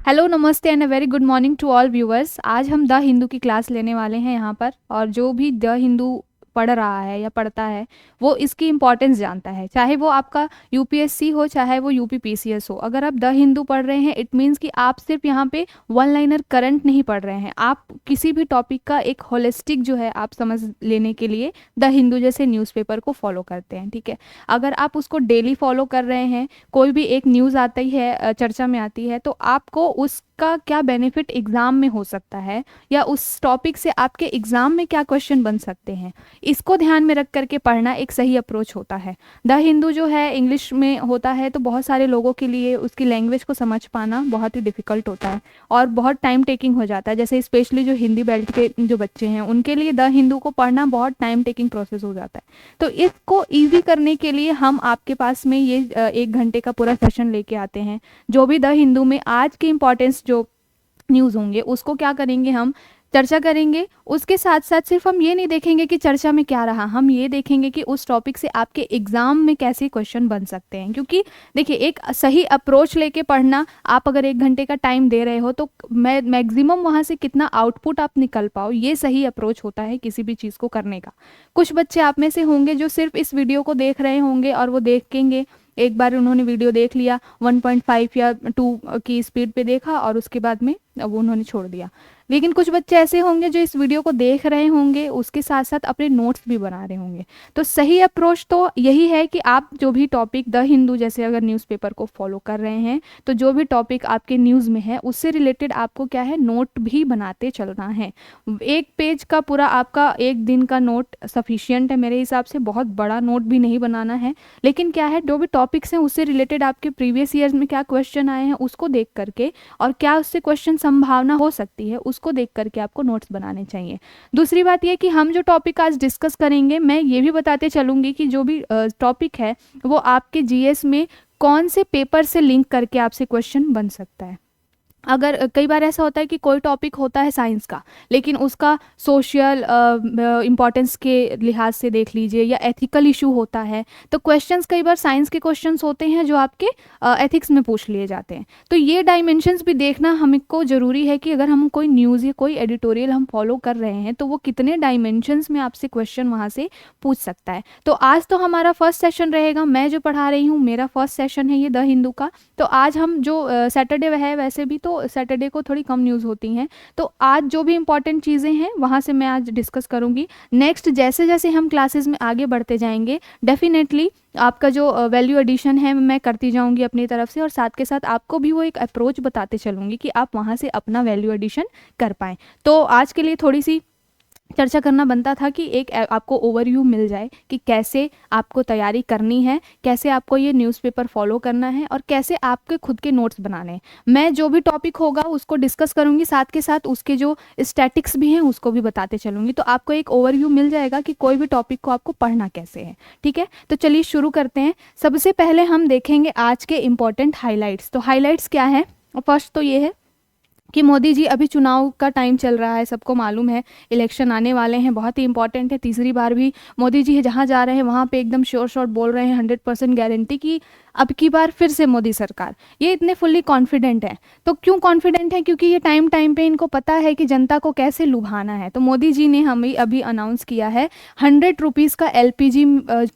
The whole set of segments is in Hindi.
हेलो, नमस्ते and a very good morning to all viewers. आज हम द हिंदू की क्लास लेने वाले हैं यहाँ पर, और जो भी द हिंदू पढ़ रहा है या पढ़ता है वो इसकी इम्पोर्टेंस जानता है, चाहे वो आपका यूपीएससी हो चाहे वो यूपीपीसीएस हो। अगर आप द हिंदू पढ़ रहे हैं इट मीन्स कि आप सिर्फ यहाँ पे वन लाइनर करंट नहीं पढ़ रहे हैं, आप किसी भी टॉपिक का एक होलिस्टिक जो है आप समझ लेने के लिए द हिंदू जैसे न्यूज़पेपर को फॉलो करते हैं। ठीक है, अगर आप उसको डेली फॉलो कर रहे हैं, कोई भी एक न्यूज़ आती है चर्चा में आती है, तो आपको उसका क्या बेनिफिट एग्जाम में हो सकता है या उस टॉपिक से आपके एग्जाम में क्या क्वेश्चन बन सकते हैं, इसको ध्यान में रख करके पढ़ना एक सही अप्रोच होता है। द हिंदू जो है इंग्लिश में होता है, तो बहुत सारे लोगों के लिए उसकी लैंग्वेज को समझ पाना बहुत ही डिफिकल्ट होता है और बहुत टाइम टेकिंग हो जाता है। जैसे स्पेशली जो हिंदी बेल्ट के जो बच्चे हैं उनके लिए द हिंदू को पढ़ना बहुत टाइम टेकिंग प्रोसेस हो जाता है। तो इसको ईजी करने के लिए हम आपके पास में ये 1 घंटे का पूरा सेशन लेके आते हैं। जो भी द हिंदू में आज के इम्पोर्टेंस जो न्यूज़ होंगे उसको क्या करेंगे, हम चर्चा करेंगे। उसके साथ साथ सिर्फ हम ये नहीं देखेंगे कि चर्चा में क्या रहा, हम ये देखेंगे कि उस टॉपिक से आपके एग्जाम में कैसे क्वेश्चन बन सकते हैं। क्योंकि देखिए, एक सही अप्रोच लेके पढ़ना, आप अगर 1 घंटे का टाइम दे रहे हो तो मैक्सिमम वहाँ से कितना आउटपुट आप निकल पाओ, ये सही अप्रोच होता है किसी भी चीज़ को करने का। कुछ बच्चे आप में से होंगे जो सिर्फ इस वीडियो को देख रहे होंगे और वो देखेंगे, एक बार उन्होंने वीडियो देख लिया, 1.5 या 2 की स्पीड पे देखा और उसके बाद में अब उन्होंने छोड़ दिया। लेकिन कुछ बच्चे ऐसे होंगे जो इस वीडियो को देख रहे होंगे, उसके साथ साथ अपने नोट्स भी बना रहे होंगे। तो सही अप्रोच तो यही है कि आप जो भी टॉपिक द हिंदू जैसे अगर न्यूज़पेपर को फॉलो कर रहे हैं, तो जो भी टॉपिक आपके न्यूज़ में है उससे रिलेटेड आपको क्या है, नोट भी बनाते चलना है। 1 पेज का पूरा आपका 1 दिन का नोट सफिशियंट है मेरे हिसाब से, बहुत बड़ा नोट भी नहीं बनाना है। लेकिन क्या है, जो भी टॉपिक्स हैं उससे रिलेटेड आपके प्रीवियस ईयर्स में क्या क्वेश्चन आए हैं उसको देख करके, और क्या उससे क्वेश्चन संभावना हो सकती है उसको देख करके आपको नोट्स बनाने चाहिए। दूसरी बात यह कि हम जो टॉपिक आज डिस्कस करेंगे, मैं ये भी बताते चलूंगी कि जो भी टॉपिक है वो आपके जीएस में कौन से पेपर से लिंक करके आपसे क्वेश्चन बन सकता है। अगर कई बार ऐसा होता है कि कोई टॉपिक होता है साइंस का, लेकिन उसका सोशल इम्पोर्टेंस के लिहाज से देख लीजिए, या एथिकल इशू होता है, तो क्वेश्चंस कई बार साइंस के क्वेश्चंस होते हैं जो आपके एथिक्स में पूछ लिए जाते हैं। तो ये डायमेंशंस भी देखना हमको ज़रूरी है कि अगर हम कोई न्यूज़ या कोई एडिटोरियल हम फॉलो कर रहे हैं तो वो कितने डायमेंशंस में आपसे क्वेश्चन वहाँ से पूछ सकता है। तो आज तो हमारा फर्स्ट सेशन रहेगा, मैं जो पढ़ा रही हूँ मेरा फर्स्ट सेशन है ये द हिंदू का। तो आज हम जो सैटरडे है, वैसे भी तो सैटरडे को थोड़ी कम न्यूज़ होती हैं, तो आज जो भी इंपॉर्टेंट चीज़ें हैं वहाँ से मैं आज डिस्कस करूँगी। नेक्स्ट जैसे जैसे हम क्लासेस में आगे बढ़ते जाएंगे, डेफिनेटली आपका जो वैल्यू एडिशन है मैं करती जाऊंगी अपनी तरफ से, और साथ के साथ आपको भी वो एक अप्रोच बताते चलूँगी कि आप वहाँ से अपना वैल्यू एडिशन कर पाएँ। तो आज के लिए थोड़ी सी चर्चा करना बनता था कि एक आपको ओवरव्यू मिल जाए कि कैसे आपको तैयारी करनी है, कैसे आपको ये न्यूज़पेपर फॉलो करना है, और कैसे आपके खुद के नोट्स बनाने हैं। मैं जो भी टॉपिक होगा उसको डिस्कस करूंगी, साथ के साथ उसके जो स्टैटिक्स भी हैं उसको भी बताते चलूंगी, तो आपको एक ओवरव्यू मिल जाएगा कि कोई भी टॉपिक को आपको पढ़ना कैसे है। ठीक है, तो चलिए शुरू करते हैं। सबसे पहले हम देखेंगे आज के इम्पॉर्टेंट हाईलाइट्स। तो हाईलाइट्स क्या है, फर्स्ट तो ये है कि मोदी जी, अभी चुनाव का टाइम चल रहा है, सबको मालूम है इलेक्शन आने वाले हैं, बहुत ही इंपॉर्टेंट है। तीसरी बार भी मोदी जी जहाँ जा रहे हैं वहाँ पे एकदम श्योर शॉट बोल रहे हैं, 100% गारंटी की अब की बार फिर से मोदी सरकार। ये इतने फुल्ली कॉन्फिडेंट है। तो क्यों कॉन्फिडेंट है? क्योंकि ये टाइम टाइम पे इनको पता है कि जनता को कैसे लुभाना है। तो मोदी जी ने हमें अभी अनाउंस किया है 100 रुपीज़ का एलपीजी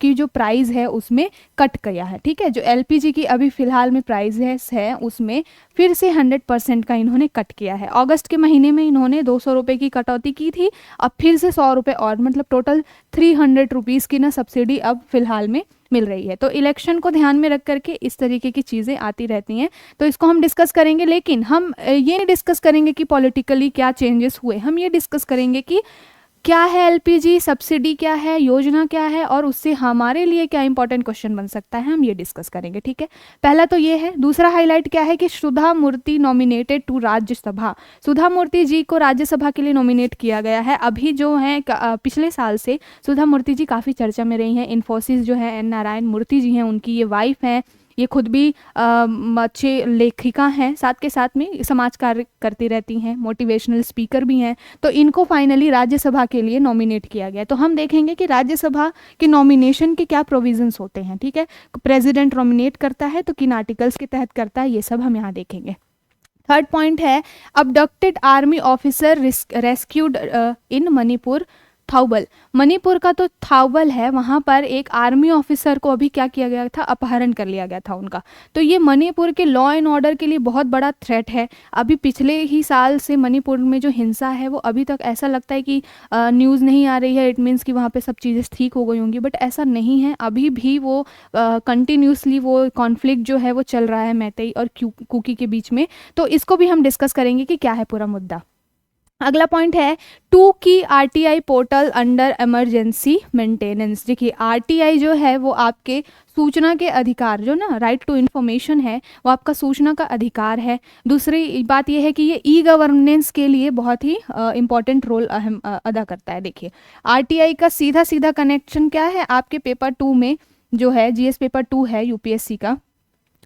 की जो प्राइस है उसमें कट किया है। ठीक है, जो एलपीजी की अभी फिलहाल में प्राइस है उसमें फिर से 100% का इन्होंने कट किया है। अगस्त के महीने में इन्होंने 200 रुपये की कटौती की थी, अब फिर से 100 रुपये और, मतलब टोटल 300 रुपीज़ की ना सब्सिडी अब फिलहाल में मिल रही है। तो इलेक्शन को ध्यान में रख करके इस तरीके की चीज़ें आती रहती हैं, तो इसको हम डिस्कस करेंगे। लेकिन हम ये नहीं डिस्कस करेंगे कि पॉलिटिकली क्या चेंजेस हुए, हम ये डिस्कस करेंगे कि क्या है एलपीजी, सब्सिडी क्या है, योजना क्या है, और उससे हमारे लिए क्या इंपॉर्टेंट क्वेश्चन बन सकता है, हम ये डिस्कस करेंगे। ठीक है, पहला तो ये है। दूसरा हाईलाइट क्या है कि सुधा मूर्ति नॉमिनेटेड टू राज्यसभा। सुधा मूर्ति जी को राज्यसभा के लिए नॉमिनेट किया गया है। अभी जो है पिछले साल से सुधा मूर्ति जी काफ़ी चर्चा में रही हैं। इन्फोसिस जो है एन नारायण मूर्ति जी हैं, उनकी ये वाइफ हैं, ये खुद भी अच्छे लेखिका हैं, साथ के साथ में समाज कार्य करती रहती हैं, मोटिवेशनल स्पीकर भी हैं। तो इनको फाइनली राज्यसभा के लिए नॉमिनेट किया गया। तो हम देखेंगे कि राज्यसभा के नॉमिनेशन के क्या प्रोविजंस होते हैं। ठीक है, प्रेसिडेंट नॉमिनेट करता है तो किन आर्टिकल्स के तहत करता है, ये सब हम यहाँ देखेंगे। थर्ड पॉइंट है अबडक्टेड आर्मी ऑफिसर रेस्क्यूड इन मणिपुर थाउबल। मणिपुर का तो थाउबल है, वहाँ पर एक आर्मी ऑफिसर को अभी क्या किया गया था, अपहरण कर लिया गया था उनका। तो ये मणिपुर के लॉ एंड ऑर्डर के लिए बहुत बड़ा थ्रेट है। अभी पिछले ही साल से मणिपुर में जो हिंसा है वो अभी तक ऐसा लगता है कि न्यूज़ नहीं आ रही है, इट मीन्स कि वहाँ पे सब चीज़ें ठीक हो गई होंगी, बट ऐसा नहीं है। अभी भी वो कंटिन्यूसली वो कॉन्फ्लिक्ट जो है वो चल रहा है मैतेई और कुकी के बीच में। तो इसको भी हम डिस्कस करेंगे कि क्या है पूरा मुद्दा। अगला पॉइंट है 2 की RTI portal under emergency maintenance. देखिए आरटीआई जो है वो आपके सूचना के अधिकार, जो ना राइट टू इन्फॉर्मेशन है, वो आपका सूचना का अधिकार है। दूसरी बात ये है कि ये ई गवर्नेंस के लिए बहुत ही इंपॉर्टेंट रोल अहम अदा करता है। देखिए आरटीआई का सीधा सीधा कनेक्शन क्या है, आपके पेपर 2 में जो है जीएस पेपर 2 है यूपीएससी का,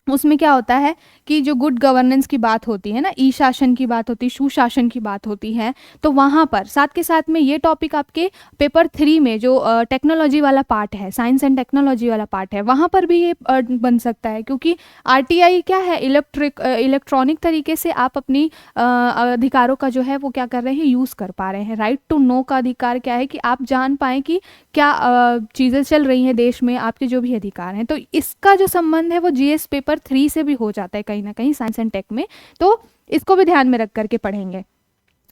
उसमें क्या होता है कि जो गुड गवर्नेंस की बात होती है ना, ई शासन की बात होती है, सुशासन की बात होती है, तो वहाँ पर साथ के साथ में ये टॉपिक आपके पेपर 3 में जो टेक्नोलॉजी वाला पार्ट है, साइंस एंड टेक्नोलॉजी वाला पार्ट है, वहाँ पर भी ये बन सकता है। क्योंकि आरटीआई क्या है, इलेक्ट्रॉनिक तरीके से आप अपनी अधिकारों का जो है वो क्या कर रहे हैं, यूज़ कर पा रहे हैं। राइट टू नो का अधिकार क्या है कि आप जान पाएँ कि क्या चीज़ें चल रही हैं देश में, आपके जो भी अधिकार हैं। तो इसका जो संबंध है वो जीएस पेपर 3 से भी हो जाता है कहीं ना कहीं साइंस एंड टेक में, तो इसको भी ध्यान में रख करके पढ़ेंगे।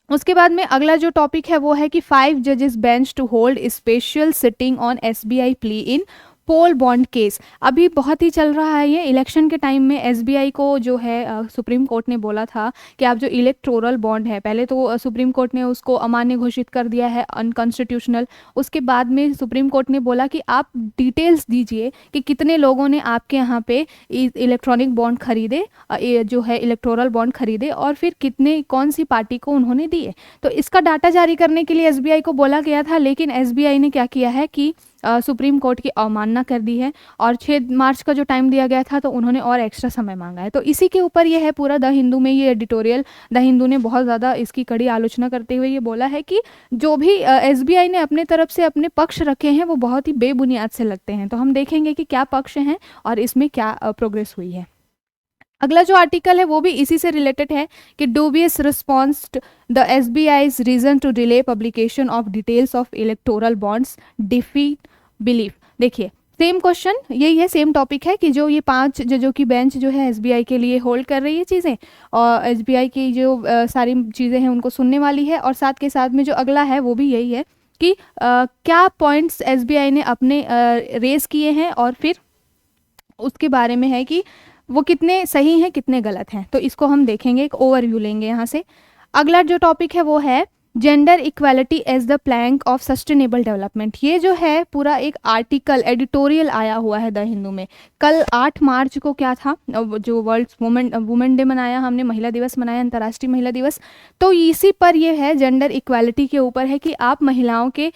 उसके बाद में अगला जो टॉपिक है वो है कि 5 जजेस bench to hold special sitting on SBI plea in poll bond case. अभी बहुत ही चल रहा है ये इलेक्शन के टाइम में। एसबीआई को जो है सुप्रीम कोर्ट ने बोला था कि आप जो इलेक्टोरल बॉन्ड है, पहले तो सुप्रीम कोर्ट ने उसको अमान्य घोषित कर दिया है, अनकॉन्स्टिट्यूशनल। उसके बाद में सुप्रीम कोर्ट ने बोला कि आप डिटेल्स दीजिए कि कितने लोगों ने आपके यहाँ पे इलेक्ट्रॉनिक बॉन्ड खरीदे, जो है इलेक्टोरल बॉन्ड खरीदे, और फिर कितने कौन सी पार्टी को उन्होंने दिए। तो इसका डाटा जारी करने के लिए एसबीआई को बोला गया था, लेकिन एसबीआई ने क्या किया है कि सुप्रीम कोर्ट की अवमानना कर दी है, और 6 मार्च का जो टाइम दिया गया था तो उन्होंने और एक्स्ट्रा समय मांगा है। तो इसी के ऊपर ये है पूरा द हिंदू में ये एडिटोरियल। द हिंदू ने बहुत ज़्यादा इसकी कड़ी आलोचना करते हुए ये बोला है कि जो भी एसबीआई ने अपने तरफ से अपने पक्ष रखे हैं वो बहुत ही बेबुनियाद से लगते हैं। तो हम देखेंगे कि क्या पक्ष हैं और इसमें क्या प्रोग्रेस हुई है। अगला जो आर्टिकल है वो भी इसी से रिलेटेड है कि dubious response the SBI's reason to delay publication of details of electoral bonds defeat belief. देखिए सेम क्वेश्चन यही है, सेम टॉपिक है कि जो ये 5 जजों की बेंच जो है एसबीआई के लिए होल्ड कर रही है चीज़ें, और एसबीआई की जो सारी चीज़ें हैं उनको सुनने वाली है। और साथ के साथ में जो अगला है वो भी यही है कि क्या पॉइंट्स एसबीआई ने अपने रेस किए हैं, और फिर उसके बारे में है कि वो कितने सही हैं कितने गलत हैं। तो इसको हम देखेंगे, एक ओवरव्यू लेंगे यहाँ से। अगला जो टॉपिक है वो है gender equality as the plank of sustainable development. ये जो है पूरा एक आर्टिकल एडिटोरियल आया हुआ है द हिंदू में। कल 8 मार्च को क्या था, जो वर्ल्ड वुमेन डे मनाया हमने, महिला दिवस मनाया, अंतर्राष्ट्रीय महिला दिवस। तो इसी पर ये है, जेंडर इक्वालिटी के ऊपर है कि आप महिलाओं के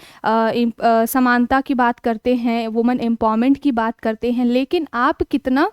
समानता की बात करते हैं, वुमेन एम्पावरमेंट की बात करते हैं, लेकिन आप कितना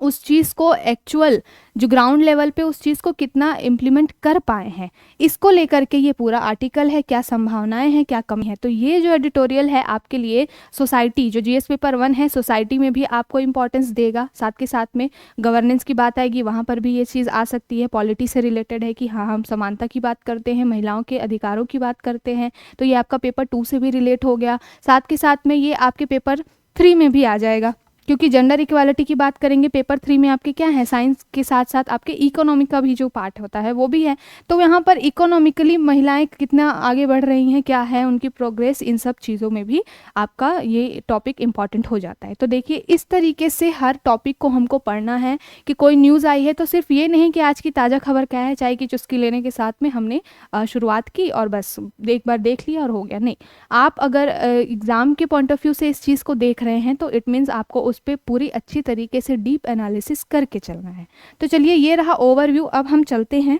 उस चीज़ को एक्चुअल जो ग्राउंड लेवल पे उस चीज़ को कितना इम्प्लीमेंट कर पाए हैं, इसको लेकर के ये पूरा आर्टिकल है। क्या संभावनाएं हैं, क्या कमी है। तो ये जो एडिटोरियल है आपके लिए सोसाइटी, जो जीएस पेपर 1 है सोसाइटी में भी आपको इंपॉर्टेंस देगा। साथ के साथ में गवर्नेंस की बात आएगी, वहाँ पर भी ये चीज़ आ सकती है। पॉलिटी से रिलेटेड है कि हाँ हम समानता की बात करते हैं, महिलाओं के अधिकारों की बात करते हैं, तो ये आपका पेपर 2 से भी रिलेट हो गया। साथ के साथ में ये आपके पेपर 3 में भी आ जाएगा, क्योंकि जेंडर इक्वालिटी की बात करेंगे पेपर 3 में आपके क्या है, साइंस के साथ साथ आपके इकोनॉमी का भी जो पार्ट होता है वो भी है। तो यहाँ पर इकोनॉमिकली महिलाएं कितना आगे बढ़ रही हैं, क्या है उनकी प्रोग्रेस, इन सब चीज़ों में भी आपका ये टॉपिक इंपॉर्टेंट हो जाता है। तो देखिए इस तरीके से हर टॉपिक को हमको पढ़ना है कि कोई न्यूज़ आई है तो सिर्फ ये नहीं कि आज की ताज़ा खबर क्या है, चाय की चुस्की लेने के साथ में हमने शुरुआत की और बस एक बार देख लिया और हो गया। नहीं, आप अगर एग्ज़ाम के पॉइंट ऑफ व्यू से इस चीज़ को देख रहे हैं तो इट मीन्स आपको उस पे पूरी अच्छी तरीके से डीप एनालिसिस करके चलना है। तो चलिए ये रहा ओवरव्यू। अब हम चलते हैं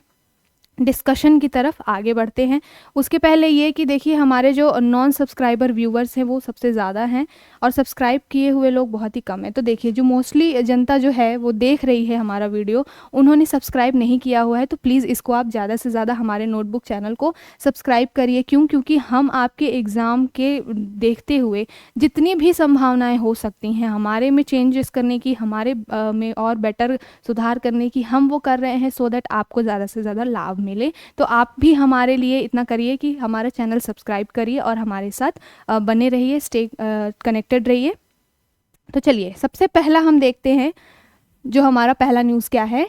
डिस्कशन की तरफ आगे बढ़ते हैं। उसके पहले ये कि देखिए हमारे जो नॉन सब्सक्राइबर व्यूवर्स हैं वो सबसे ज़्यादा हैं और सब्सक्राइब किए हुए लोग बहुत ही कम हैं। तो देखिए जो मोस्टली जनता जो है वो देख रही है हमारा वीडियो, उन्होंने सब्सक्राइब नहीं किया हुआ है, तो प्लीज़ इसको आप ज़्यादा से ज़्यादा हमारे नोटबुक चैनल को सब्सक्राइब करिए। क्यों? क्योंकि हम आपके एग्ज़ाम के देखते हुए जितनी भी संभावनाएँ हो सकती हैं हमारे में चेंजेस करने की, हमारे में और बेटर सुधार करने की, हम वो कर रहे हैं, सो दैट आपको ज़्यादा से ज़्यादा लाभ मिले। तो आप भी हमारे लिए इतना करिए कि हमारा चैनल सब्सक्राइब करिए और हमारे साथ बने रहिए, स्टे कनेक्टेड रहिए। तो चलिए सबसे पहला हम देखते हैं जो हमारा पहला न्यूज़ क्या है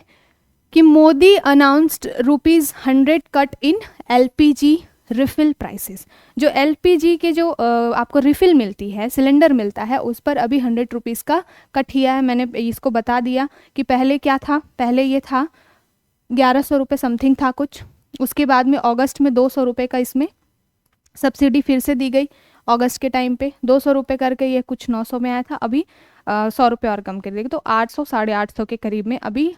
कि Modi announced ₹100 cut in LPG refill prices. जो एलपीजी के जो आपको रिफिल मिलती है, सिलेंडर मिलता है, उस पर अभी ₹100 का कट किया है। मैंने इसको बता दिया कि पहले क्या था, पहले ये था 1100 रुपये समथिंग था कुछ। उसके बाद में अगस्त में 200 रुपये का इसमें सब्सिडी फिर से दी गई। अगस्त के टाइम पे 200 रुपये करके ये कुछ 900 में आया था, अभी 100 रुपये और कम कर देगी, तो 800 850 के करीब में अभी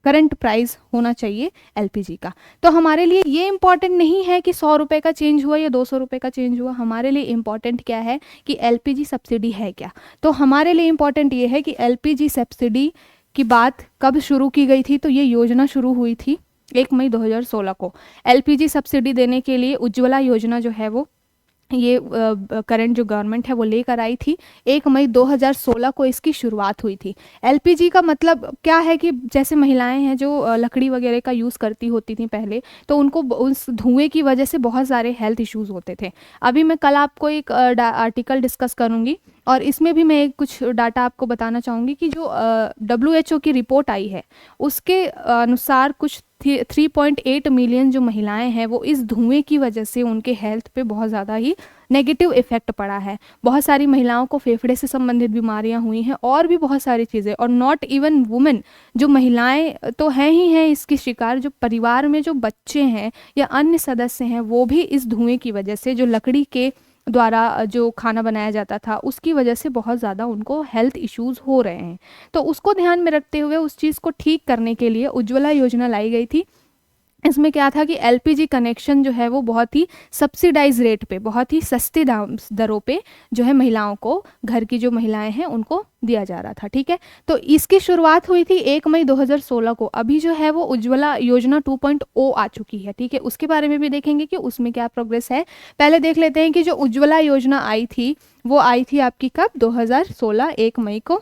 करंट प्राइस होना चाहिए एलपीजी का। तो हमारे लिए ये इम्पॉर्टेंट नहीं है कि 100 रुपये का चेंज हुआ या 200 रुपये का चेंज हुआ। हमारे लिए इम्पॉर्टेंट क्या है कि एलपीजी सब्सिडी है क्या। तो हमारे लिए इम्पॉर्टेंट ये है कि एलपीजी सब्सिडी की बात कब शुरू की गई थी। तो ये योजना शुरू हुई थी 1 मई 2016 को। एलपीजी सब्सिडी देने के लिए उज्ज्वला योजना जो है वो ये करंट जो गवर्नमेंट है वो लेकर आई थी। 1 मई 2016 को इसकी शुरुआत हुई थी। एलपीजी का मतलब क्या है कि जैसे महिलाएं हैं जो लकड़ी वगैरह का यूज़ करती होती थी पहले, तो उनको उस धुएं की वजह से बहुत सारे हेल्थ इश्यूज़ होते थे। अभी मैं कल आपको एक आर्टिकल डिस्कस करूँगी और इसमें भी मैं कुछ डाटा आपको बताना चाहूँगी कि जो WHO की रिपोर्ट आई है उसके अनुसार कुछ 3.8 मिलियन जो महिलाएं हैं वो इस धुएं की वजह से उनके हेल्थ पे बहुत ज़्यादा ही नेगेटिव इफेक्ट पड़ा है। बहुत सारी महिलाओं को फेफड़े से संबंधित बीमारियां हुई हैं और भी बहुत सारी चीज़ें। और नॉट इवन वुमेन, जो महिलाएं तो हैं ही हैं इसकी शिकार, जो परिवार में जो बच्चे हैं या अन्य सदस्य हैं वो भी इस धुएं की वजह से, जो लकड़ी के द्वारा जो खाना बनाया जाता था उसकी वजह से बहुत ज़्यादा उनको हेल्थ इश्यूज़ हो रहे हैं। तो उसको ध्यान में रखते हुए उस चीज़ को ठीक करने के लिए उज्ज्वला योजना लाई गई थी। इसमें क्या था कि एलपीजी कनेक्शन जो है वो बहुत ही सब्सिडाइज रेट पे, बहुत ही सस्ते दरों पे जो है महिलाओं को, घर की जो महिलाएं हैं उनको दिया जा रहा था। ठीक है, तो इसकी शुरुआत हुई थी 1 मई 2016 को। अभी जो है वो उज्ज्वला योजना 2.0 आ चुकी है। ठीक है, उसके बारे में भी देखेंगे कि उसमें क्या प्रोग्रेस है। पहले देख लेते हैं कि जो उज्ज्वला योजना आई थी वो आई थी आपकी कब, 2016 1 मई को।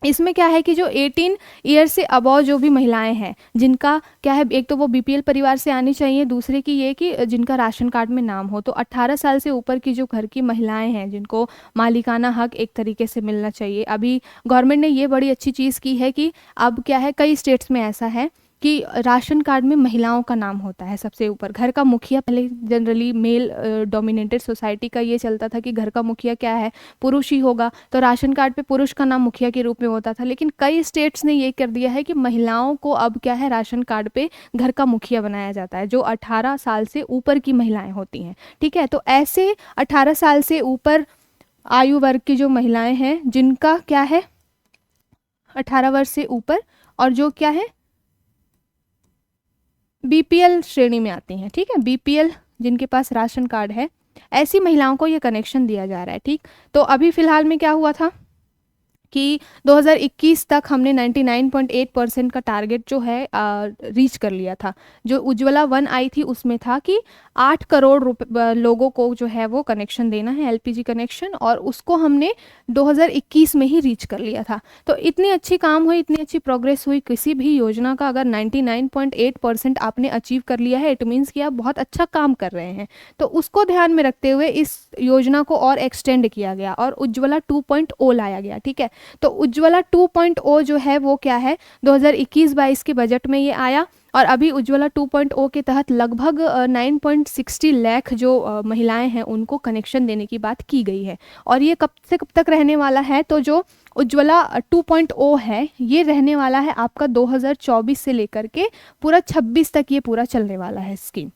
इसमें क्या है कि जो 18 ईयर से अबव जो भी महिलाएं हैं जिनका क्या है, एक तो वो बीपीएल परिवार से आनी चाहिए, दूसरे की ये कि जिनका राशन कार्ड में नाम हो। तो 18 साल से ऊपर की जो घर की महिलाएं हैं जिनको मालिकाना हक एक तरीके से मिलना चाहिए। अभी गवर्नमेंट ने ये बड़ी अच्छी चीज़ की है कि अब क्या है, कई स्टेट्स में ऐसा है कि राशन कार्ड में महिलाओं का नाम होता है सबसे ऊपर। घर का मुखिया, पहले जनरली मेल डोमिनेटेड सोसाइटी का ये चलता था कि घर का मुखिया क्या है, पुरुष ही होगा, तो राशन कार्ड पे पुरुष का नाम मुखिया के रूप में होता था। लेकिन कई स्टेट्स ने ये कर दिया है कि महिलाओं को अब क्या है, राशन कार्ड पे घर का मुखिया बनाया जाता है, जो 18 साल से ऊपर की महिलाएं होती हैं। ठीक है, तो ऐसे 18 साल से ऊपर आयु वर्ग की जो महिलाएं हैं जिनका क्या है 18 वर्ष से ऊपर, और जो क्या है बीपीएल श्रेणी में आती हैं। ठीक है, बीपीएल जिनके पास राशन कार्ड है, ऐसी महिलाओं को ये कनेक्शन दिया जा रहा है। ठीक, तो अभी फिलहाल में क्या हुआ था कि 2021 तक हमने 99.8% का टारगेट जो है रीच कर लिया था। जो उज्ज्वला 1 आई थी उसमें था कि 8 करोड़ लोगों को जो है वो कनेक्शन देना है, एलपीजी कनेक्शन, और उसको हमने 2021 में ही रीच कर लिया था। तो इतनी अच्छी काम हुई, इतनी अच्छी प्रोग्रेस हुई। किसी भी योजना का अगर 99.8% आपने अचीव कर लिया है, इट मीन्स कि आप बहुत अच्छा काम कर रहे हैं। तो उसको ध्यान में रखते हुए इस योजना को और एक्सटेंड किया गया और उज्ज्वला 2.0 लाया गया। ठीक है, तो उज्ज्वला 2.0 जो है वो क्या है, 2021-22 के बजट में ये आया और अभी उज्ज्वला 2.0 के तहत लगभग 9.60 लाख जो महिलाएं हैं उनको कनेक्शन देने की बात की गई है। और ये कब से कब तक रहने वाला है, तो जो उज्ज्वला 2.0 है ये रहने वाला है आपका 2024 से लेकर के पूरा 26 तक ये पूरा चलने वाला है स्कीम।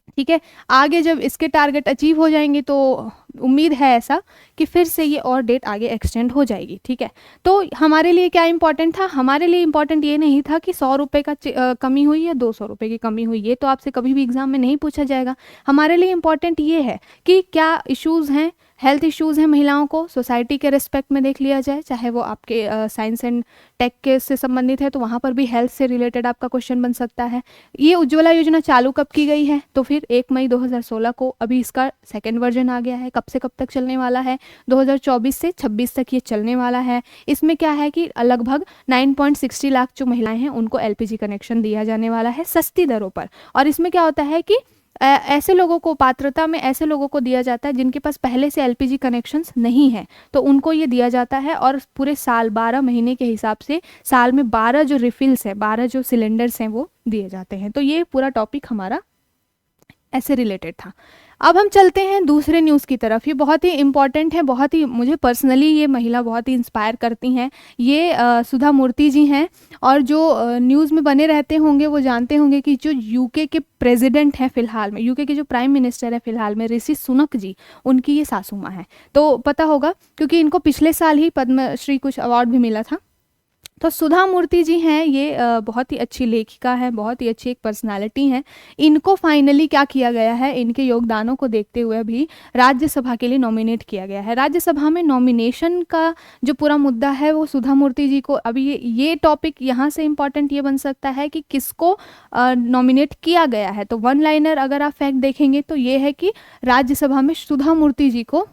ठीक है। आगे जब इसके टारगेट अचीव हो जाएंगे तो उम्मीद है ऐसा कि फिर से ये और डेट आगे एक्सटेंड हो जाएगी। ठीक है। तो हमारे लिए क्या इंपॉर्टेंट था, हमारे लिए इंपॉर्टेंट ये नहीं था कि 100 रुपये का कमी हुई या 200 रुपये की कमी हुई, ये तो आपसे कभी भी एग्जाम में नहीं पूछा जाएगा। हमारे लिए इंपॉर्टेंट ये है कि क्या इश्यूज़ हैं, हेल्थ इश्यूज़ हैं महिलाओं को, सोसाइटी के रिस्पेक्ट में देख लिया जाए, चाहे वो आपके साइंस एंड टेक के से संबंधित है तो वहाँ पर भी हेल्थ से रिलेटेड आपका क्वेश्चन बन सकता है। ये उज्ज्वला योजना चालू कब की गई है, तो फिर 1 मई 2016 को, अभी इसका सेकेंड वर्जन आ गया है। कब से कब तक चलने वाला है, 2024 से 26 तक ये चलने वाला है। इसमें क्या है कि लगभग 9.60 लाख जो महिलाएं हैं उनको एलपीजी कनेक्शन दिया जाने वाला है सस्ती दरों पर। और इसमें क्या होता है कि ऐसे लोगों को, पात्रता में ऐसे लोगों को दिया जाता है जिनके पास पहले से एलपीजी कनेक्शंस नहीं है, तो उनको ये दिया जाता है। और पूरे साल 12 महीने के हिसाब से साल में 12 जो रिफिल्स है, 12 जो सिलेंडर्स हैं वो दिए जाते हैं। तो ये पूरा टॉपिक हमारा ऐसे रिलेटेड था। अब हम चलते हैं दूसरे न्यूज़ की तरफ। ये बहुत ही इंपॉर्टेंट है, बहुत ही, मुझे पर्सनली ये महिला बहुत ही इंस्पायर करती हैं। ये सुधा मूर्ति जी हैं, और जो न्यूज़ में बने रहते होंगे वो जानते होंगे कि जो यूके के प्रेसिडेंट हैं फिलहाल में, यूके के जो प्राइम मिनिस्टर है फिलहाल में, ऋषि सुनक जी, उनकी ये सासू माँ है। तो पता होगा क्योंकि इनको पिछले साल ही पद्मश्री कुछ अवार्ड भी मिला था। तो सुधा मूर्ति जी हैं, ये बहुत ही अच्छी लेखिका है, बहुत ही अच्छी एक पर्सनालिटी हैं। इनको फाइनली क्या किया गया है, इनके योगदानों को देखते हुए भी राज्यसभा के लिए नॉमिनेट किया गया है। राज्यसभा में नॉमिनेशन का जो पूरा मुद्दा है वो सुधा मूर्ति जी को, अभी ये टॉपिक यहाँ से इम्पॉर्टेंट ये बन सकता है कि किसको नॉमिनेट किया गया है। तो वन लाइनर अगर आप फैक्ट देखेंगे तो ये है कि राज्यसभा में सुधा मूर्ति जी को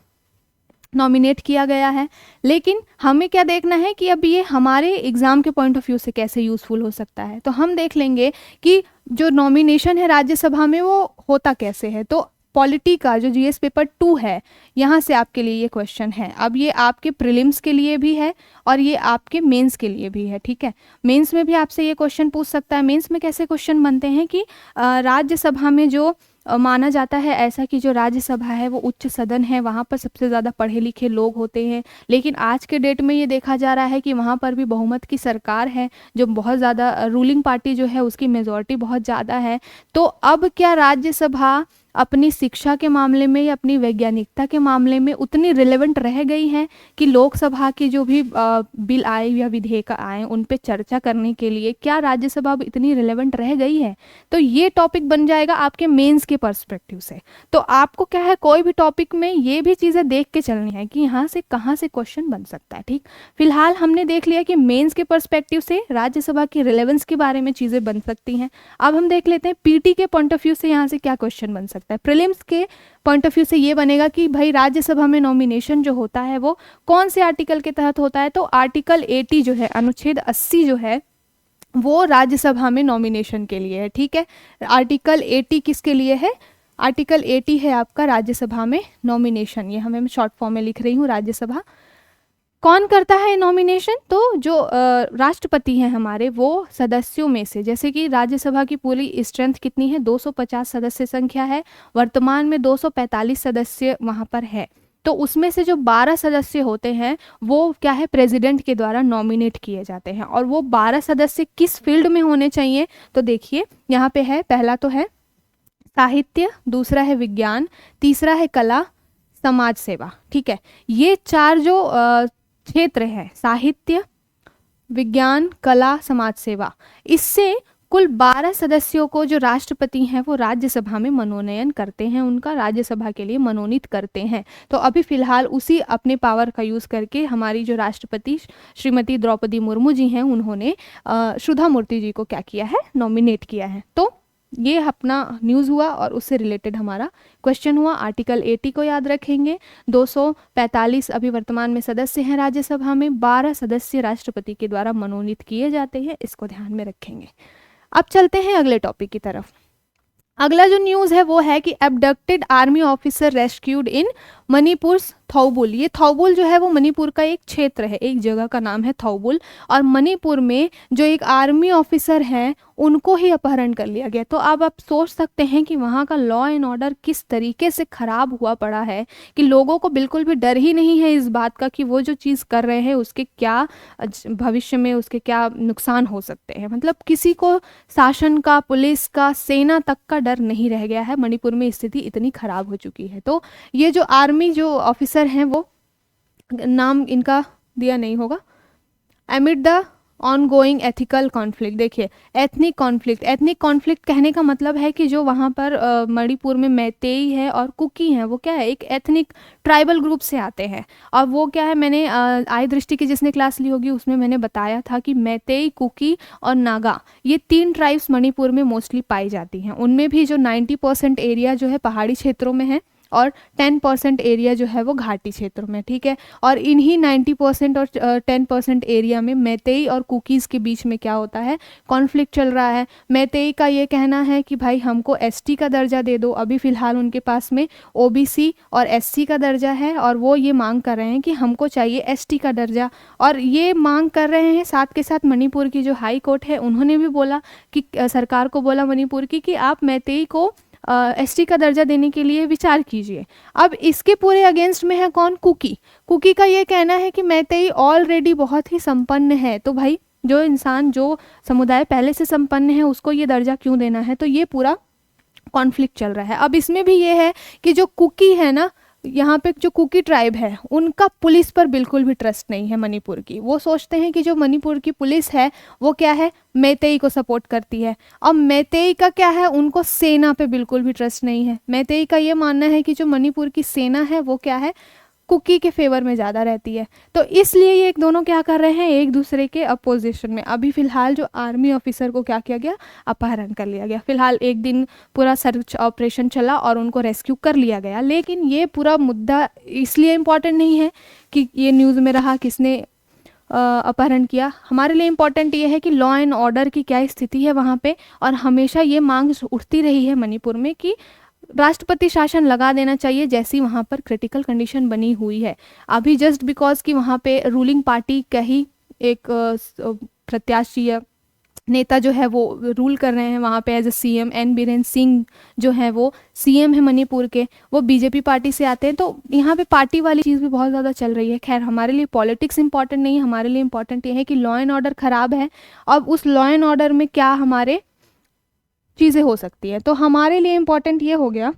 नॉमिनेट किया गया है। लेकिन हमें क्या देखना है कि अब ये हमारे एग्ज़ाम के पॉइंट ऑफ व्यू से कैसे यूज़फुल हो सकता है। तो हम देख लेंगे कि जो नॉमिनेशन है राज्यसभा में वो होता कैसे है। तो पॉलिटी का जो जीएस पेपर 2 है, यहाँ से आपके लिए ये क्वेश्चन है। अब ये आपके प्रीलिम्स के लिए भी है और ये आपके मेंस के लिए भी है। ठीक है, मेंस में भी आपसे ये क्वेश्चन पूछ सकता है। मेंस में कैसे क्वेश्चन बनते हैं कि राज्यसभा में जो माना जाता है ऐसा कि जो राज्यसभा है वो उच्च सदन है, वहाँ पर सबसे ज़्यादा पढ़े लिखे लोग होते हैं। लेकिन आज के डेट में ये देखा जा रहा है कि वहाँ पर भी बहुमत की सरकार है, जो बहुत ज़्यादा रूलिंग पार्टी जो है उसकी मेजॉरिटी बहुत ज़्यादा है। तो अब क्या राज्यसभा अपनी शिक्षा के मामले में या अपनी वैज्ञानिकता के मामले में उतनी रिलेवेंट रह गई है कि लोकसभा की जो भी बिल आए या विधेयक आए उन पे चर्चा करने के लिए क्या राज्यसभा अब इतनी रिलेवेंट रह गई है। तो ये टॉपिक बन जाएगा आपके मेंस के पर्सपेक्टिव से। तो आपको क्या है, कोई भी टॉपिक में ये भी चीज़ें देख के चलनी है कि यहाँ से कहाँ से क्वेश्चन बन सकता है। ठीक, फिलहाल हमने देख लिया कि मेंस के पर्सपेक्टिव से राज्यसभा की रिलेवेंस के बारे में चीज़ें बन सकती हैं। अब हम देख लेते हैं पीटी के पॉइंट ऑफ व्यू से यहाँ से क्या क्वेश्चन बन सकता है। प्रीलिम्स के पॉइंट ऑफ व्यू से ये बनेगा कि भाई राज्यसभा में नॉमिनेशन जो होता है वो कौन से आर्टिकल के तहत होता है। तो आर्टिकल 80 जो है, अनुच्छेद 80 जो है वो राज्यसभा में नॉमिनेशन के लिए है। ठीक है, आर्टिकल 80 किसके लिए है, आर्टिकल 80 है आपका राज्यसभा में नॉमिनेशन। ये हमें शॉर्ट फॉर्म में लिख रही हूँ। राज्यसभा कौन करता है नॉमिनेशन, तो जो राष्ट्रपति हैं हमारे, वो सदस्यों में से, जैसे कि राज्यसभा की पूरी स्ट्रेंथ कितनी है, 250 सदस्य संख्या है, वर्तमान में 245 सदस्य वहाँ पर है। तो उसमें से जो 12 सदस्य होते हैं वो क्या है, प्रेसिडेंट के द्वारा नॉमिनेट किए जाते हैं। और वो 12 सदस्य किस फील्ड में होने चाहिए, तो देखिए यहाँ पे है, पहला तो है साहित्य, दूसरा है विज्ञान, तीसरा है कला, समाज सेवा। ठीक है, ये चार जो क्षेत्र है, साहित्य, विज्ञान, कला, समाज सेवा, इससे कुल 12 सदस्यों को जो राष्ट्रपति हैं वो राज्यसभा में मनोनयन करते हैं, उनका राज्यसभा के लिए मनोनीत करते हैं। तो अभी फिलहाल उसी अपने पावर का यूज़ करके हमारी जो राष्ट्रपति श्रीमती द्रौपदी मुर्मू जी हैं, उन्होंने सुधा मूर्ति जी को क्या किया है, नॉमिनेट किया है। तो ये अपना न्यूज़ हुआ और उससे रिलेटेड हमारा क्वेश्चन हुआ। आर्टिकल 80 को याद रखेंगे। 245 अभी वर्तमान में सदस्य हैं राज्यसभा में, 12 सदस्य राष्ट्रपति के द्वारा मनोनीत किए जाते हैं, इसको ध्यान में रखेंगे। अब चलते हैं अगले टॉपिक की तरफ। अगला जो न्यूज़ है वो है कि एबडक्टेड आर्मी ऑफिसर रेस्क्यूड इन मणिपुर थौबुल, ये थौबुल जो है वो मणिपुर का एक क्षेत्र है, एक जगह का नाम है थौबुल। और मणिपुर में जो एक आर्मी ऑफिसर हैं उनको ही अपहरण कर लिया गया। तो अब आप सोच सकते हैं कि वहाँ का लॉ एंड ऑर्डर किस तरीके से खराब हुआ पड़ा है कि लोगों को बिल्कुल भी डर ही नहीं है इस बात का कि वो जो चीज़ कर रहे हैं उसके क्या भविष्य में उसके क्या नुकसान हो सकते हैं। मतलब किसी को शासन का, पुलिस का, सेना तक का डर नहीं रह गया है। मणिपुर में स्थिति इतनी खराब हो चुकी है। तो ये जो आर्मी जो ऑफिसर हैं, वो नाम इनका दिया नहीं होगा, एमिड द ऑनगोइंग एथिकल कॉन्फ्लिक्ट। देखिए, एथनिक कॉन्फ्लिक्ट, एथनिक कॉन्फ्लिक्ट कहने का मतलब है कि जो वहाँ पर मणिपुर में मैतेई है और कुकी हैं, वो क्या है, एक एथनिक ट्राइबल ग्रुप से आते हैं। और वो क्या है, मैंने आय दृष्टि की जिसने क्लास ली होगी उसमें मैंने बताया था कि मैतेई, कुकी और नागा, ये 3 ट्राइब्स मणिपुर में मोस्टली पाई जाती हैं। उनमें भी जो 90% एरिया जो है पहाड़ी क्षेत्रों में है और 10% एरिया जो है वो घाटी क्षेत्रों में, ठीक है। और इन्हीं 90% और 10% एरिया में मैतेई और कुकीज़ के बीच में क्या होता है, कॉन्फ्लिक्ट चल रहा है। मैतेई का ये कहना है कि भाई हमको एसटी का दर्जा दे दो। अभी फ़िलहाल उनके पास में ओबीसी और एससी का दर्जा है और वो ये मांग कर रहे हैं कि हमको चाहिए एसटी का दर्जा। और ये मांग कर रहे हैं, साथ के साथ मणिपुर की जो हाई कोर्ट है उन्होंने भी बोला कि सरकार को बोला मणिपुर की कि आप मैतेई को एसटी का दर्जा देने के लिए विचार कीजिए। अब इसके पूरे अगेंस्ट में है कौन, कुकी। कुकी का ये कहना है कि मैतेई ऑलरेडी बहुत ही संपन्न है, तो भाई जो इंसान, जो समुदाय पहले से संपन्न है उसको ये दर्जा क्यों देना है। तो ये पूरा कॉन्फ्लिक्ट चल रहा है। अब इसमें भी ये है कि जो कुकी है ना, यहाँ पे जो कुकी ट्राइब है उनका पुलिस पर बिल्कुल भी ट्रस्ट नहीं है मणिपुर की। वो सोचते हैं कि जो मणिपुर की पुलिस है वो क्या है, मैतेई को सपोर्ट करती है। अब मैतेई का क्या है, उनको सेना पे बिल्कुल भी ट्रस्ट नहीं है। मैतेई का ये मानना है कि जो मणिपुर की सेना है वो क्या है, कुकी के फेवर में ज़्यादा रहती है। तो इसलिए ये एक दोनों क्या कर रहे हैं, एक दूसरे के अपोजिशन में। अभी फ़िलहाल जो आर्मी ऑफिसर को क्या किया गया, अपहरण कर लिया गया। फ़िलहाल एक दिन पूरा सर्च ऑपरेशन चला और उनको रेस्क्यू कर लिया गया। लेकिन ये पूरा मुद्दा इसलिए इम्पॉर्टेंट नहीं है कि ये न्यूज़ में रहा किसने अपहरण किया। हमारे लिए इम्पॉर्टेंट ये है कि लॉ एंड ऑर्डर की क्या स्थिति है वहाँ पे। और हमेशा ये मांग उठती रही है मणिपुर में कि राष्ट्रपति शासन लगा देना चाहिए जैसी वहाँ पर क्रिटिकल कंडीशन बनी हुई है। अभी जस्ट बिकॉज कि वहाँ पे रूलिंग पार्टी का ही एक प्रत्याशी या नेता जो है वो रूल कर रहे हैं वहाँ पे as a CM. N Biren Singh जो है वो सीएम है मणिपुर के, वो बीजेपी पार्टी से आते हैं। तो यहाँ पे पार्टी वाली चीज़ भी बहुत ज़्यादा चल रही है। खैर, हमारे लिए पॉलिटिक्स इंपॉर्टेंट नहीं है, हमारे लिए इंपॉर्टेंट ये है कि लॉ एंड ऑर्डर ख़राब है। अब उस लॉ एंड ऑर्डर में क्या हमारे चीज़ें हो सकती है। तो हमारे लिए इम्पॉर्टेंट ये हो गया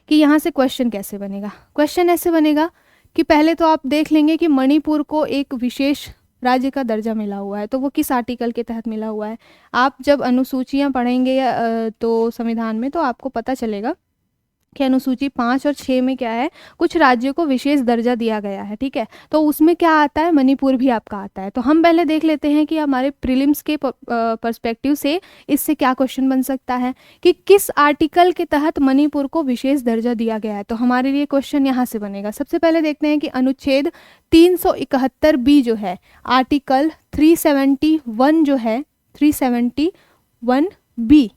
कि यहाँ से क्वेश्चन कैसे बनेगा। क्वेश्चन ऐसे बनेगा कि पहले तो आप देख लेंगे कि मणिपुर को एक विशेष राज्य का दर्जा मिला हुआ है, तो वो किस आर्टिकल के तहत मिला हुआ है। आप जब अनुसूचियाँ पढ़ेंगे या तो संविधान में, तो आपको पता चलेगा कि अनुसूची 5 और 6 में क्या है, कुछ राज्यों को विशेष दर्जा दिया गया है, ठीक है। तो उसमें क्या आता है, मणिपुर भी आपका आता है। तो हम पहले देख लेते हैं कि हमारे प्रीलिम्स के पर्सपेक्टिव से इससे क्या क्वेश्चन बन सकता है कि किस आर्टिकल के तहत मणिपुर को विशेष दर्जा दिया गया है। तो हमारे लिए क्वेश्चन यहाँ से बनेगा। सबसे पहले देखते हैं कि अनुच्छेद 371 जो है, आर्टिकल 371 जो है, 371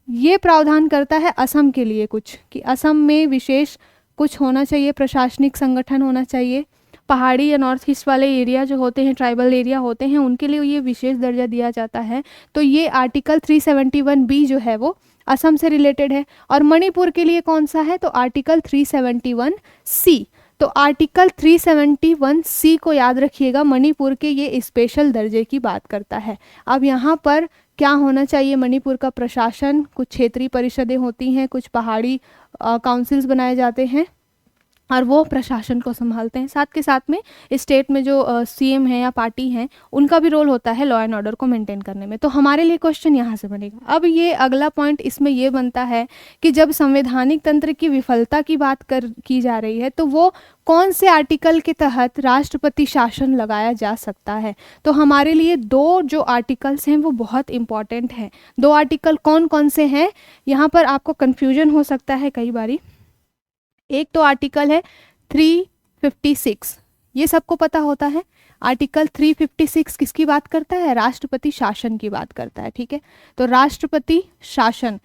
ये प्रावधान करता है असम के लिए कुछ, कि असम में विशेष कुछ होना चाहिए, प्रशासनिक संगठन होना चाहिए। पहाड़ी या नॉर्थ ईस्ट वाले एरिया जो होते हैं, ट्राइबल एरिया होते हैं, उनके लिए ये विशेष दर्जा दिया जाता है। तो ये आर्टिकल 371 जो है वो असम से रिलेटेड है। और मणिपुर के लिए कौन सा है, तो आर्टिकल 371 तो आर्टिकल 371 को याद रखिएगा, मणिपुर के ये स्पेशल दर्जे की बात करता है। अब यहाँ पर क्या होना चाहिए, मणिपुर का प्रशासन, कुछ क्षेत्रीय परिषदें होती हैं, कुछ पहाड़ी काउंसिल्स बनाए जाते हैं और वो प्रशासन को संभालते हैं। साथ के साथ में स्टेट में जो सीएम है या पार्टी हैं, उनका भी रोल होता है लॉ एंड ऑर्डर को मेंटेन करने में। तो हमारे लिए क्वेश्चन यहाँ से बनेगा। अब ये अगला पॉइंट इसमें ये बनता है कि जब संवैधानिक तंत्र की विफलता की बात की जा रही है, तो वो कौन से आर्टिकल के तहत राष्ट्रपति शासन लगाया जा सकता है। तो हमारे लिए 2 जो आर्टिकल्स हैं वो बहुत इंपॉर्टेंट हैं। 2 आर्टिकल कौन कौन से हैं, यहाँ पर आपको कन्फ्यूजन हो सकता है कई बारी। एक तो आर्टिकल है 356, ये सबको पता होता है। आर्टिकल 356 किसकी बात करता है, राष्ट्रपति शासन की बात करता है, ठीक है। तो राष्ट्रपति शासन